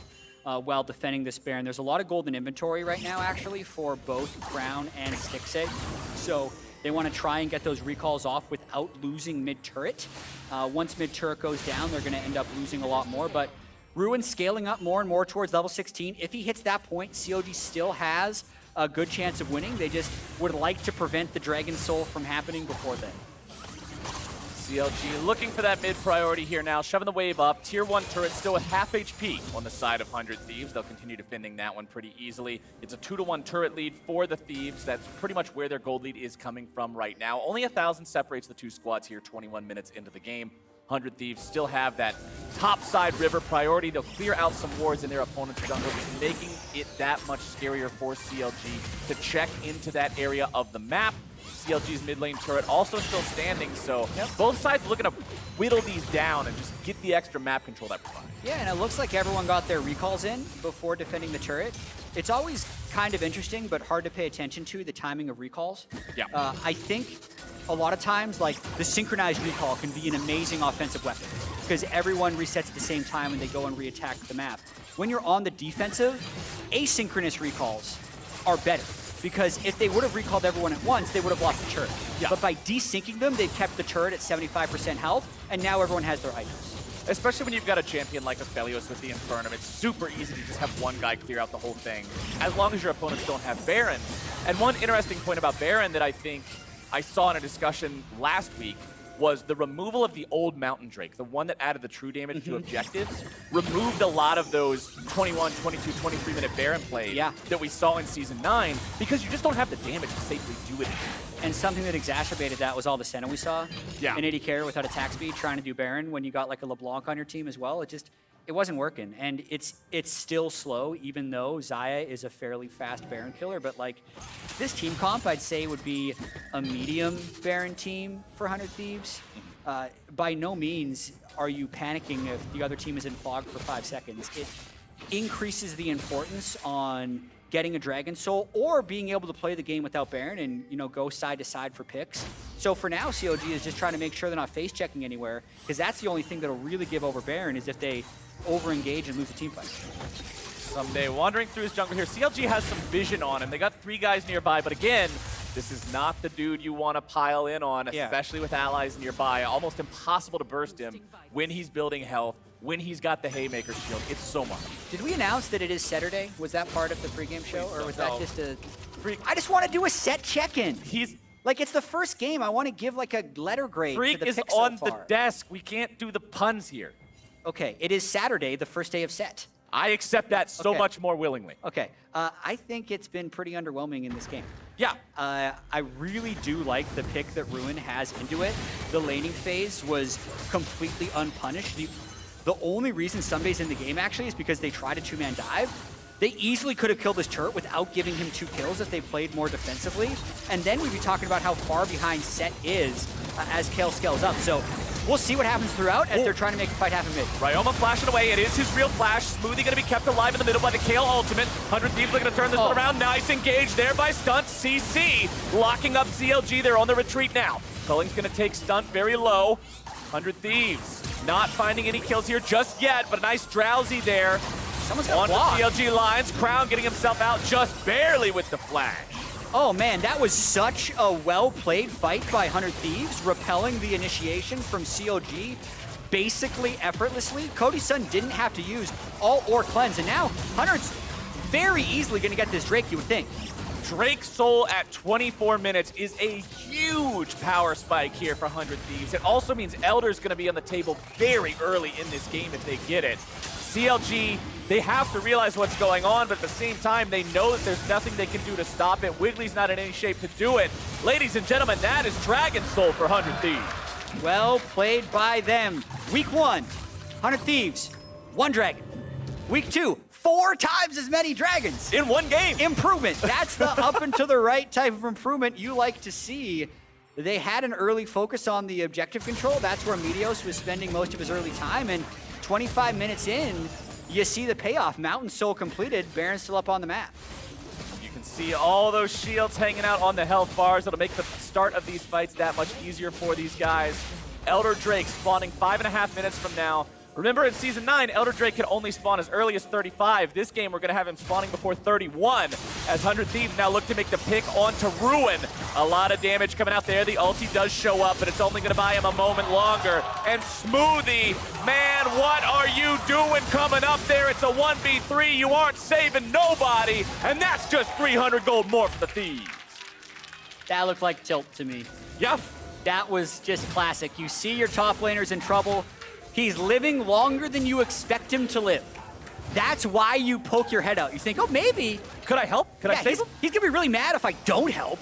while defending this Baron. There's a lot of golden inventory right now, actually, for both Crown and Stixxay. So they want to try and get those recalls off without losing mid-turret. Once mid-turret goes down, they're going to end up losing a lot more. But Ruin scaling up more and more towards level 16. If he hits that point, CLG still has a good chance of winning. They just would like to prevent the Dragon Soul from happening before then. CLG looking for that mid priority here now, shoving the wave up. Tier 1 turret still with half HP on the side of 100 Thieves. They'll continue defending that one pretty easily. It's a 2-to-1 turret lead for the Thieves. That's pretty much where their gold lead is coming from right now. Only 1,000 separates the two squads here 21 minutes into the game. 100 Thieves still have that top side river priority. They'll clear out some wards in their opponent's jungle, just making it that much scarier for CLG to check into that area of the map. CLG's mid lane turret also still standing, so both sides looking to whittle these down and just get the extra map control that provides. Yeah, and it looks like everyone got their recalls in before defending the turret. It's always kind of interesting, but hard to pay attention to, the timing of recalls. Yeah. I think a lot of times, like, the synchronized recall can be an amazing offensive weapon because everyone resets at the same time and they go and re-attack the map. When you're on the defensive, asynchronous recalls are better, because if they would have recalled everyone at once, they would have lost the turret. Yeah. But by desyncing them, they've kept the turret at 75% health, and now everyone has their items. Especially when you've got a champion like Aphelios with the Infernum, it's super easy to just have one guy clear out the whole thing, as long as your opponents don't have Baron. And one interesting point about Baron that I think I saw in a discussion last week was the removal of the old Mountain Drake, the one that added the true damage to objectives, removed a lot of those 21, 22, 23-minute Baron plays that we saw in Season 9, because you just don't have the damage to safely do it. And something that exacerbated that was all the Senna we saw. Yeah. An AD carry without attack speed trying to do Baron when you got like a LeBlanc on your team as well. It wasn't working. And it's still slow, even though Xayah is a fairly fast Baron killer. But like, this team comp, I'd say, would be a medium Baron team for 100 Thieves. By no means are you panicking if the other team is in fog for 5 seconds. It increases the importance on getting a Dragon Soul or being able to play the game without Baron and, you know, go side to side for picks. So for now, CLG is just trying to make sure they're not face checking anywhere, because that's the only thing that'll really give over Baron is if they over-engage and lose a team fight. Ssumday wandering through his jungle here. CLG has some vision on him. They got 3 guys nearby, but again, this is not the dude you want to pile in on, especially with allies nearby. Almost impossible to burst him when he's building health, when he's got the Haymaker shield. It's so much. Did we announce that it is Saturday? Was that part of the pregame show, or was that just a... Freak. I just want to do a Sett check-in. He's... Like, it's the first game. I want to give, like, a letter grade Freak to the is pick on so the far. desk. We can't do the puns here. Okay, it is Saturday, the first day of Sett. I accept that so much more willingly. Okay, I think it's been pretty underwhelming in this game. Yeah. I really do like the pick that Ruin has into it. The laning phase was completely unpunished. The only reason Ssumday's in the game, actually, is because they tried a 2-man dive. They easily could have killed this turret without giving him 2 kills if they played more defensively. And then we'd be talking about how far behind Sett is as Kayle scales up. So we'll see what happens throughout as they're trying to make the fight happen mid. Ryoma flashing away. It is his real flash. Smoothie going to be kept alive in the middle by the Kayle ultimate. 100 Thieves looking to turn this one around. Nice engage there by Stunt. CC locking up CLG. They're on the retreat now. Culling's going to take Stunt very low. 100 Thieves not finding any kills here just yet, but a nice drowsy there. Someone's got On the blocked. CLG lines, Crown getting himself out just barely with the flash. Oh man, that was such a well-played fight by 100 Thieves, repelling the initiation from CLG basically effortlessly. Cody Sun didn't have to use all or cleanse, and now 100's very easily gonna get this Drake, you would think. Drake's Soul at 24 minutes is a huge power spike here for 100 Thieves. It also means Elder's gonna be on the table very early in this game if they get it. CLG, they have to realize what's going on, but at the same time, they know that there's nothing they can do to stop it. Wiggly's not in any shape to do it. Ladies and gentlemen, that is Dragon Soul for 100 Thieves. Well played by them. Week 1, 100 Thieves, 1 dragon. Week 2, 4 times as many dragons. In one game. Improvement. That's the up and to the right type of improvement you like to see. They had an early focus on the objective control. That's where Meteos was spending most of his early time, and 25 minutes in, you see the payoff. Mountain Soul completed, Baron still up on the map. You can see all those shields hanging out on the health bars. It'll make the start of these fights that much easier for these guys. Elder Drake spawning 5.5 minutes from now. Remember, in Season 9, Elder Drake could only spawn as early as 35. This game, we're going to have him spawning before 31, as 100 Thieves now look to make the pick onto Ruin. A lot of damage coming out there. The ulti does show up, but it's only going to buy him a moment longer. And Smoothie, man, what are you doing coming up there? It's a 1v3. You aren't saving nobody, and that's just 300 gold more for the Thieves. That looked like tilt to me. Yep. That was just classic. You see your top laner's in trouble. He's living longer than you expect him to live. That's why you poke your head out. You think, oh, maybe. Could I help? Could I save him? He's gonna be really mad if I don't help.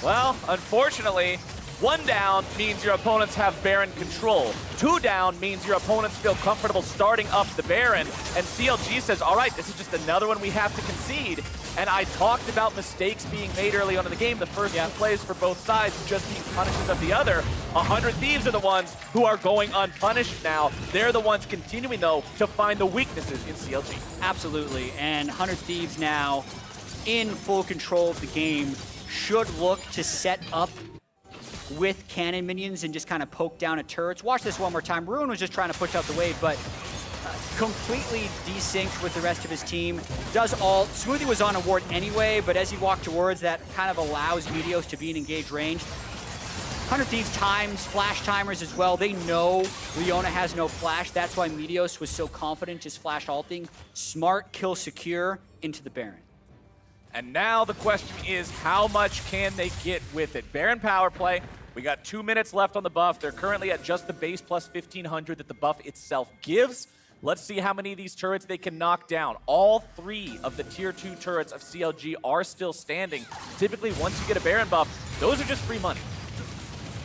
Well, unfortunately, 1 down means your opponents have Baron control. 2 down means your opponents feel comfortable starting up the Baron. And CLG says, all right, this is just another one we have to concede. And I talked about mistakes being made early on in the game. The first 2 plays for both sides just being punishes of the other. 100 Thieves are the ones who are going unpunished now. They're the ones continuing, though, to find the weaknesses in CLG. Absolutely, and 100 Thieves now in full control of the game should look to set up with cannon minions and just kind of poke down at turrets. Watch this one more time. Ruin was just trying to push out the wave, but completely desynced with the rest of his team. Does all. Smoothie was on a ward anyway, but as he walked towards, that kind of allows Meteos to be in engaged range. 100 Thieves times, flash timers as well. They know Leona has no flash. That's why Meteos was so confident just flash ulting. Smart, kill secure into the Baron. And now the question is, how much can they get with it? Baron power play. We got 2 minutes left on the buff. They're currently at just the base plus 1,500 that the buff itself gives. Let's see how many of these turrets they can knock down. All 3 of the tier 2 turrets of CLG are still standing. Typically, once you get a Baron buff, those are just free money.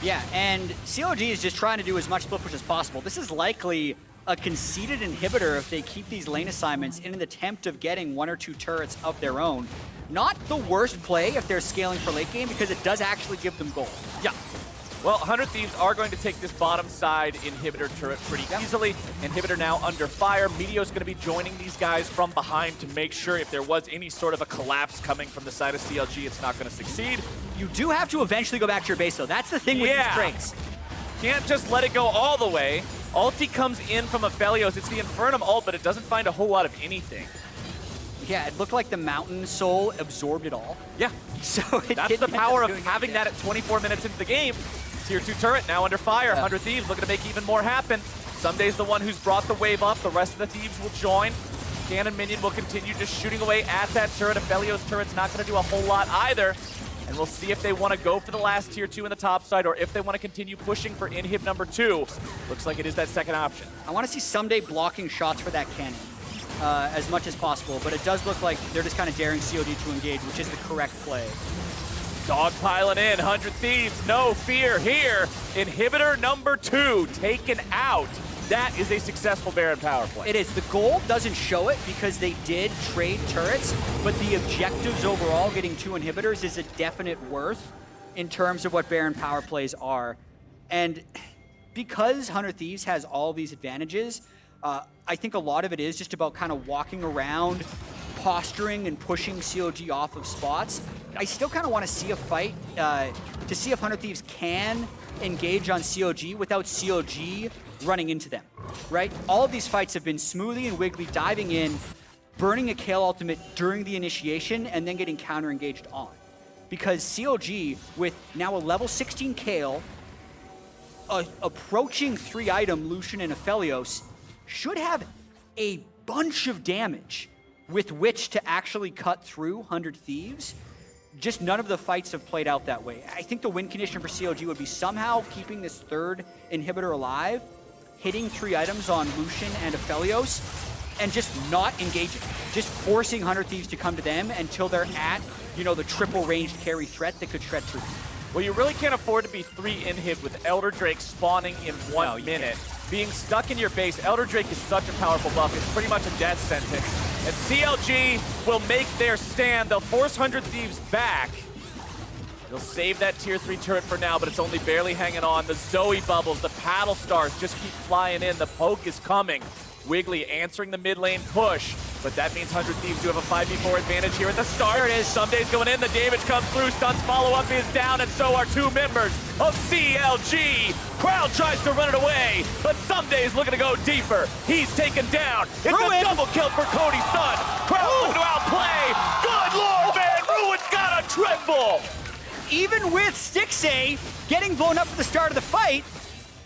Yeah, and CLG is just trying to do as much split push as possible. This is likely a conceded inhibitor if they keep these lane assignments in an attempt of getting 1 or 2 turrets of their own. Not the worst play if they're scaling for late game, because it does actually give them gold. Yeah. Well, 100 Thieves are going to take this bottom side inhibitor turret pretty easily. Inhibitor now under fire. Meteos going to be joining these guys from behind to make sure if there was any sort of a collapse coming from the side of CLG, it's not going to succeed. You do have to eventually go back to your base, though. That's the thing with these Drakes. Can't just let it go all the way. Ulti comes in from Aphelios. It's the Infernum ult, but it doesn't find a whole lot of anything. Yeah, it looked like the Mountain Soul absorbed it all. Yeah. So that's the power of having that at 24 minutes into the game. Tier 2 turret now under fire. 100 Thieves looking to make even more happen. Ssumday's the one who's brought the wave up. The rest of the Thieves will join. Cannon Minion will continue just shooting away at that turret. Aphelios turret's not going to do a whole lot either. And we'll see if they want to go for the last tier 2 in the top side or if they want to continue pushing for inhib number 2. Looks like it is that second option. I want to see Ssumday blocking shots for that cannon as much as possible, but it does look like they're just kind of daring COD to engage, which is the correct play. Dog piling in, 100 Thieves, no fear here. Inhibitor number 2 taken out. That is a successful Baron power play. It is. The gold doesn't show it because they did trade turrets, but the objectives overall, getting 2 inhibitors, is a definite worth in terms of what Baron power plays are. And because 100 Thieves has all these advantages, I think a lot of it is just about kind of walking around, posturing and pushing CLG off of spots. I still kind of want to see a fight to see if 100 Thieves can engage on CLG without CLG running into them. right? All of these fights have been Smoothie and Wiggily diving in, burning a Kayle ultimate during the initiation, and then getting counter-engaged on. Because CLG, with now a level 16 Kayle, approaching 3-item Lucian and Aphelios, should have a bunch of damage with which to actually cut through 100 Thieves. Just none of the fights have played out that way. I think the win condition for CLG would be somehow keeping this third inhibitor alive, hitting 3 items on Lucian and Aphelios, and just not engaging. Just forcing 100 Thieves to come to them until they're at, you know, the triple ranged carry threat that could shred through. Well, you really can't afford to be 3 inhib with Elder Drake spawning in 1 minute. Being stuck in your base, Elder Drake is such a powerful buff. It's pretty much a death sentence. And CLG will make their stand. They'll force 100 Thieves back. They'll save that tier 3 turret for now, but it's only barely hanging on. The Zoe bubbles, the paddle stars just keep flying in. The poke is coming. Wiggily answering the mid lane push, but that means 100 Thieves do have a 5v4 advantage here at the start. There it is. Ssumday's going in. The damage comes through. Stunt's follow-up is down, and so are 2 members of CLG. Crowd tries to run it away, but Ssumday's looking to go deeper. He's taken down. It's a double kill for Cody Sun. Crowd looking to outplay. Good lord, man. Ruin's got a triple. Even with Stixxay getting blown up at the start of the fight,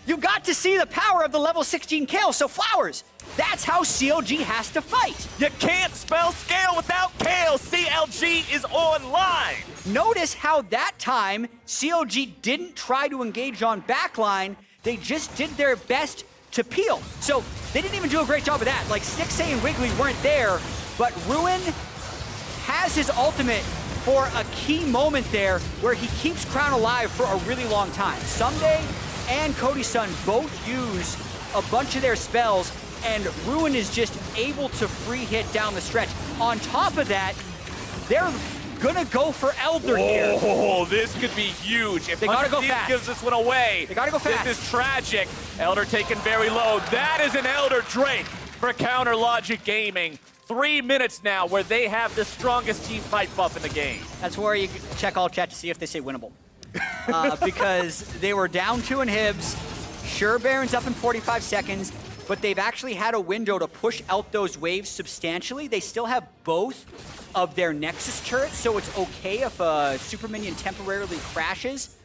you got to see the power of the level 16 Kayle, so flowers. That's how CLG has to fight. You can't spell scale without Kayle. CLG is online. Notice how that time CLG didn't try to engage on backline. They just did their best to peel. So they didn't even do a great job of that. Like Stixxay and Wiggily weren't there, but Ruin has his ultimate for a key moment there where he keeps Crown alive for a really long time. Ssumday and Cody Sun both use a bunch of their spells, and Ruin is just able to free hit down the stretch. On top of that, they're gonna go for Elder here. Oh, this could be huge. If they gotta go fast. Gives this one away. They gotta go fast. This is tragic. Elder taken very low. That is an Elder Drake for Counter Logic Gaming. 3 minutes now where they have the strongest team fight buff in the game. That's where you check all chat to see if they say winnable. Because they were down 2 inhibs. Sure, Baron's up in 45 seconds, but they've actually had a window to push out those waves substantially. They still have both of their Nexus turrets, so it's okay if a super minion temporarily crashes.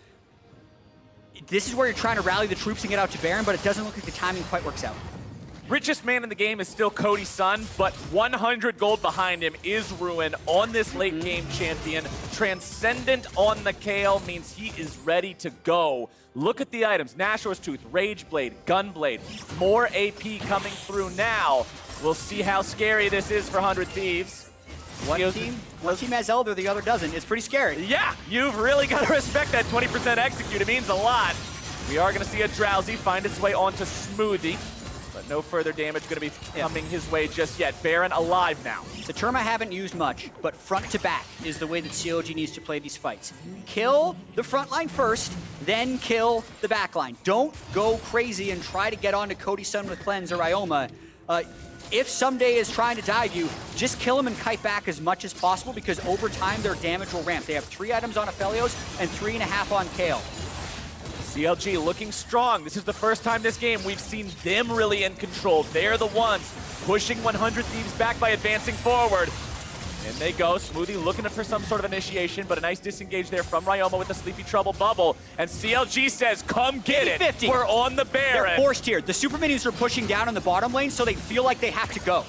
This is where you're trying to rally the troops and get out to Baron, but it doesn't look like the timing quite works out. Richest man in the game is still Cody Sun, but 100 gold behind him is Ruin on this late game champion. Transcendent on the Kayle means he is ready to go. Look at the items. Nashor's Tooth, Rage Blade, Gunblade. More AP coming through now. We'll see how scary this is for 100 Thieves. One team has Elder, the other doesn't. It's pretty scary. Yeah, you've really got to respect that 20% execute. It means a lot. We are going to see a Drowsy find its way onto Smoothie. But no further damage going to be coming his way just yet. Baron alive now. The term I haven't used much, but front to back is the way that CLG needs to play these fights. Kill the front line first, then kill the back line. Don't go crazy and try to get onto Cody Sun with Cleanse or Ryoma. If Ssumday is trying to dive you, just kill him and kite back as much as possible because over time their damage will ramp. They have 3 items on Aphelios and 3.5 on Kayle. CLG looking strong. This is the first time this game we've seen them really in control. They're the ones pushing 100 Thieves back by advancing forward. And they go. Smoothie looking for some sort of initiation, but a nice disengage there from Ryoma with the Sleepy Trouble bubble. And CLG says, come get it. 50-50. We're on the Baron. They're forced here. The super minions are pushing down in the bottom lane, so they feel like they have to go.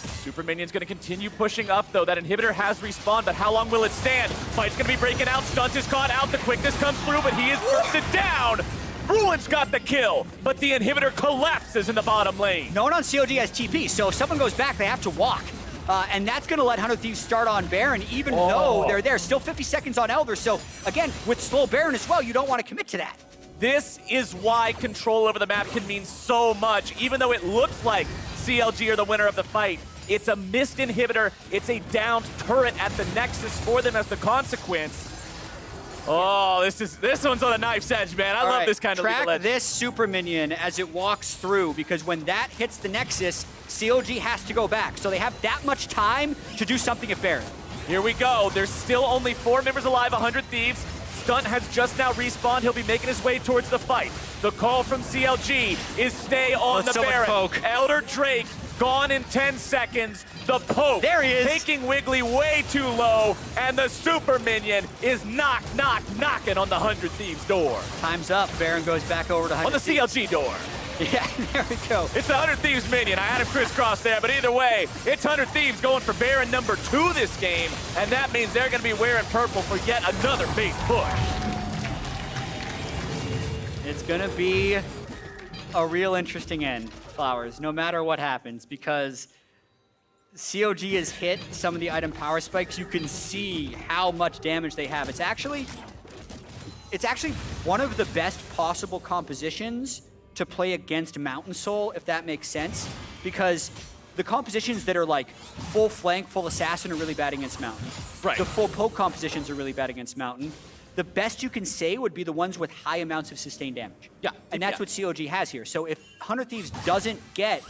Super Minion's going to continue pushing up, though. That inhibitor has respawned, but how long will it stand? Fight's going to be breaking out. Stunt is caught out. The quickness comes through, but he is bursted down. Ruin's got the kill, but the inhibitor collapses in the bottom lane. No one on CLG has TP, so if someone goes back, they have to walk. And that's going to let 100 Thieves start on Baron, even though they're there. Still 50 seconds on Elder, so again, with slow Baron as well, you don't want to commit to that. This is why control over the map can mean so much, even though it looks like CLG are the winner of the fight. It's a missed inhibitor. It's a downed turret at the Nexus for them as the consequence. Oh, this one's on a knife's edge, man. I love this kind of legal edge. Track this super minion as it walks through, because when that hits the Nexus, CLG has to go back. So they have that much time to do something at Baron. Here we go. There's still only 4 members alive, 100 Thieves. Stunt has just now respawned. He'll be making his way towards the fight. The call from CLG is stay on the so much Baron. poke. Elder Drake gone in 10 seconds. The poke. There he is. Taking Wiggily way too low, and the super minion is knocking on the 100 Thieves door. Time's up. Baron goes back over to 100 On the Thieves. CLG door. Yeah, there we go. It's the 100 Thieves minion. I had him crisscross there, but either way, it's 100 Thieves going for Baron number 2 this game, and that means they're going to be wearing purple for yet another base push. It's going to be a real interesting end, Flowers, no matter what happens, because CLG has hit some of the item power spikes. You can see how much damage they have. It's actually one of the best possible compositions to play against Mountain Soul, if that makes sense, because the compositions that are like full flank, full assassin are really bad against Mountain. Right. The full poke compositions are really bad against Mountain. The best you can say would be the ones with high amounts of sustained damage. Yeah. And that's what CLG has here. So if 100 Thieves doesn't get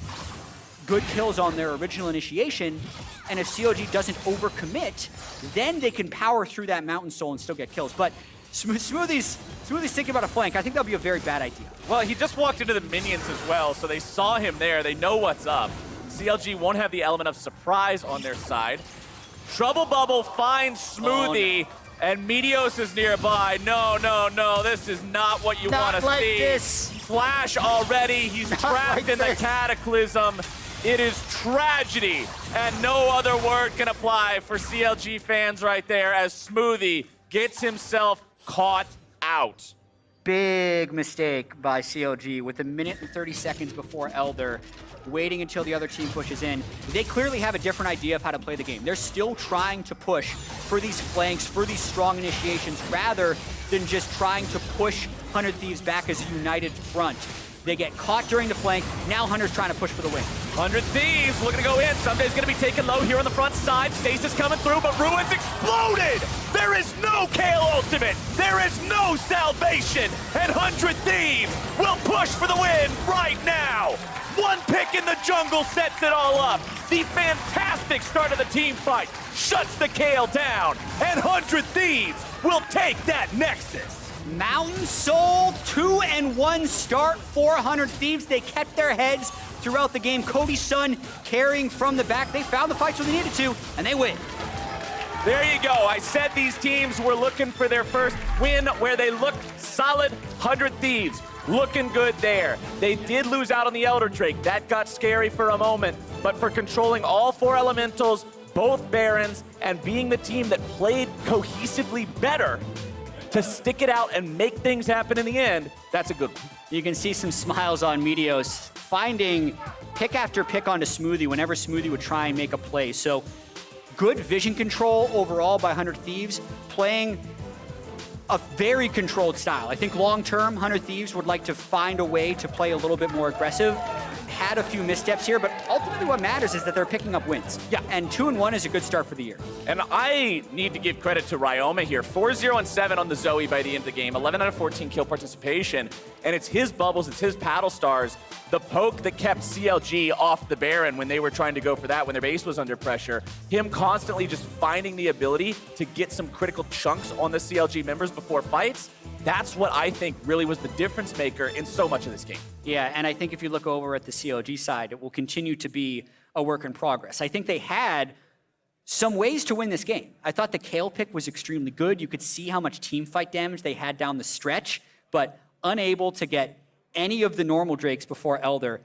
good kills on their original initiation, and if CLG doesn't overcommit, then they can power through that Mountain Soul and still get kills. But Smoothie's thinking about a flank. I think that'll be a very bad idea. Well, he just walked into the minions as well, so they saw him there. They know what's up. CLG won't have the element of surprise on their side. Trouble Bubble finds Smoothie, and Meteos is nearby. No, this is not what you want to like see. this. Flash already. He's trapped like in the this. Cataclysm. It is tragedy, and no other word can apply for CLG fans right there as Smoothie gets himself caught out. Big mistake by CLG with a minute and 30 seconds before Elder, waiting until the other team pushes in. They clearly have a different idea of how to play the game. They're still trying to push for these flanks, for these strong initiations, rather than just trying to push 100 Thieves back as a united front. They get caught during the flank. Now Hunter's trying to push for the win. 100 Thieves looking to go in. Ssumday's going to be taken low here on the front side. Stasis coming through, but Ruin's exploded. There is no Kayle ultimate. There is no salvation. And 100 Thieves will push for the win right now. One pick in the jungle sets it all up. The fantastic start of the team fight shuts the Kayle down. And 100 Thieves will take that Nexus. Mountain Soul, 2-1 start for 100 Thieves. They kept their heads throughout the game. Cody Sun carrying from the back. They found the fights when they needed to, and they win. There you go. I said these teams were looking for their first win where they looked solid. 100 Thieves looking good there. They did lose out on the Elder Drake. That got scary for a moment, but for controlling all 4 elementals, both Barons, and being the team that played cohesively better, to stick it out and make things happen in the end, that's a good one. You can see some smiles on Meteos, finding pick after pick onto Smoothie whenever Smoothie would try and make a play. So good vision control overall by 100 Thieves, playing a very controlled style. I think long-term, 100 Thieves would like to find a way to play a little bit more aggressive. Had a few missteps here, but ultimately what matters is that they're picking up wins. Yeah. And 2-1 is a good start for the year. And I need to give credit to Ryoma here. 4-0-7 on the Zoe by the end of the game. 11 out of 14 kill participation. And it's his bubbles, it's his paddle stars. The poke that kept CLG off the Baron when they were trying to go for that, when their base was under pressure. Him constantly just finding the ability to get some critical chunks on the CLG members before fights. That's what I think really was the difference maker in so much of this game. Yeah, and I think if you look over at the CLG side, it will continue to be a work in progress. I think they had some ways to win this game. I thought the Kayle pick was extremely good. You could see how much team fight damage they had down the stretch, but unable to get any of the normal Drakes before Elder,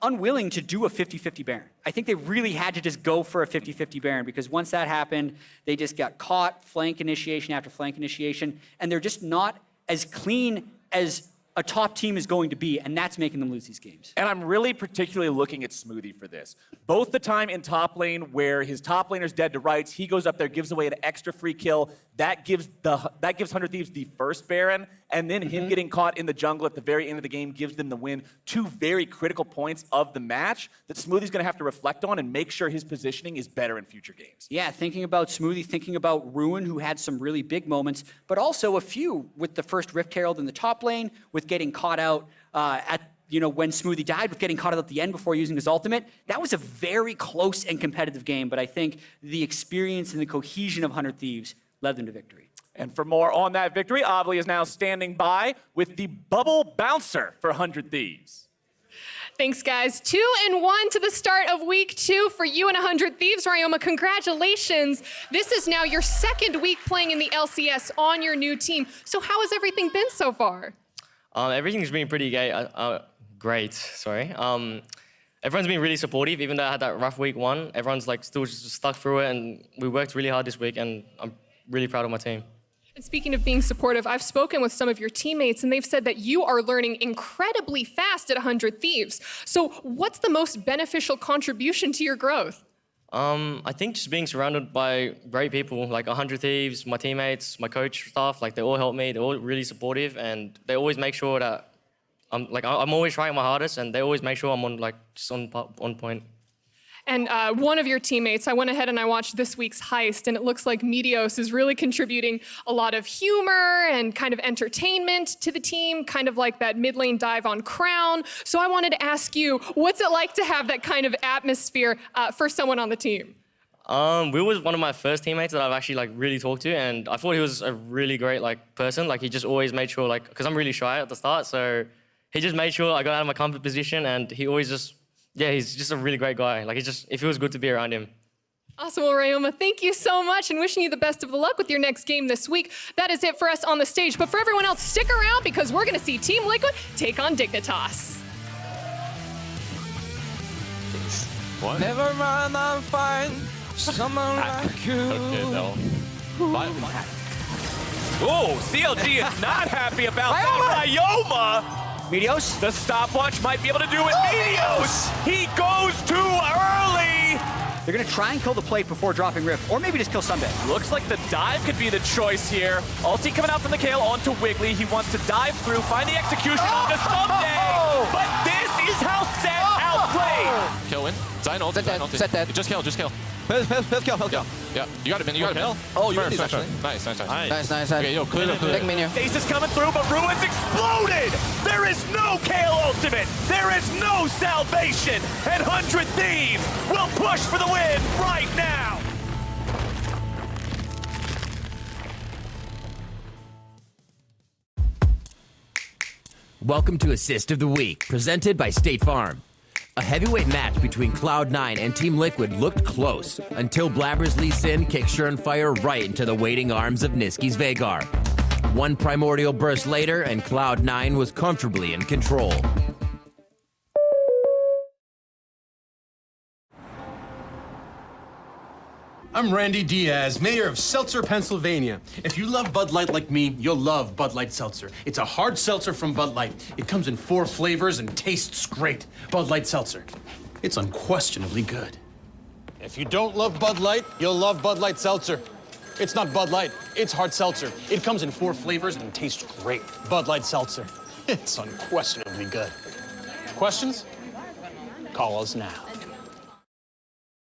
unwilling to do a 50-50 Baron. I think they really had to just go for a 50-50 Baron, because once that happened, they just got caught flank initiation after flank initiation, and they're just not as clean as a top team is going to be, and that's making them lose these games. And I'm really particularly looking at Smoothie for this. Both the time in top lane where his top laner's dead to rights, he goes up there, gives away an extra free kill. That gives 100 Thieves the first Baron, and then him getting caught in the jungle at the very end of the game gives them the win. 2 very critical points of the match that Smoothie's gonna have to reflect on and make sure his positioning is better in future games. Yeah, thinking about Smoothie, thinking about Ruin, who had some really big moments, but also a few with the first Rift Herald in the top lane, with getting caught out when Smoothie died, with getting caught out at the end before using his ultimate. That was a very close and competitive game, but I think the experience and the cohesion of 100 Thieves led them to victory. And for more on that victory, Aphelios is now standing by with the bubble bouncer for 100 Thieves. Thanks, guys. 2-1 to the start of week 2 for you and 100 Thieves. Ryoma, congratulations. This is now your second week playing in the LCS on your new team. So how has everything been so far? Everything's been pretty great. Everyone's been really supportive, even though I had that rough week 1. Everyone's like still just stuck through it, and we worked really hard this week, and I'm really proud of my team. And speaking of being supportive, I've spoken with some of your teammates, and they've said that you are learning incredibly fast at 100 Thieves. So what's the most beneficial contribution to your growth? I think just being surrounded by great people, like 100 Thieves, my teammates, my coach staff, like they all help me. They're all really supportive, and they always make sure that I'm always trying my hardest, and they always make sure I'm on point. And one of your teammates, I went ahead and I watched this week's heist, and it looks like Meteos is really contributing a lot of humor and kind of entertainment to the team, kind of like that mid lane dive on Crown. So I wanted to ask you, what's it like to have that kind of atmosphere for someone on the team? Will was one of my first teammates that I've actually really talked to, and I thought he was a really great person. He just always made sure because I'm really shy at the start, so he just made sure I got out of my comfort position, and he always just. Yeah, he's just a really great guy. It feels good to be around him. Awesome, well, Ryoma, thank you so much, and wishing you the best of the luck with your next game this week. That is it for us on the stage, but for everyone else, stick around because we're gonna see Team Liquid take on Dignitas. What? Never mind, I'm fine. Someone like you. Okay, no. Oh, CLG is not happy about that. Ryoma! Meteos? The stopwatch might be able to do it. Meteos! He goes too early! They're gonna try and kill the plate before dropping Rift, or maybe just kill Ssumday. Looks like the dive could be the choice here. Ulti coming out from the Kayle onto Wiggily. He wants to dive through, find the execution onto Ssumday! But this is how Sett outplayed! Kill win. Xayah ult. Sett dead. Just kill. He'll kill. Yeah, you got it, man. You got it. Oh, you got it, actually. actually. Nice. Nice. Okay, yo, clear. Take minion. Ace is coming through, but Ruin's exploded! There is no Kayle ultimate! There is no salvation! And 100 Thieves will push for the win right now! Welcome to Assist of the Week, presented by State Farm. A heavyweight match between Cloud9 and Team Liquid looked close until Blabber's Lee Sin kicked Surenfire right into the waiting arms of Niski's Veigar. One primordial burst later, and Cloud9 was comfortably in control. I'm Randy Diaz, mayor of Seltzer, Pennsylvania. If you love Bud Light like me, you'll love Bud Light Seltzer. It's a hard seltzer from Bud Light. It comes in 4 flavors and tastes great. Bud Light Seltzer. It's unquestionably good. If you don't love Bud Light, you'll love Bud Light Seltzer. It's not Bud Light, it's hard seltzer. It comes in 4 flavors and tastes great. Bud Light Seltzer. It's unquestionably good. Questions? Call us now.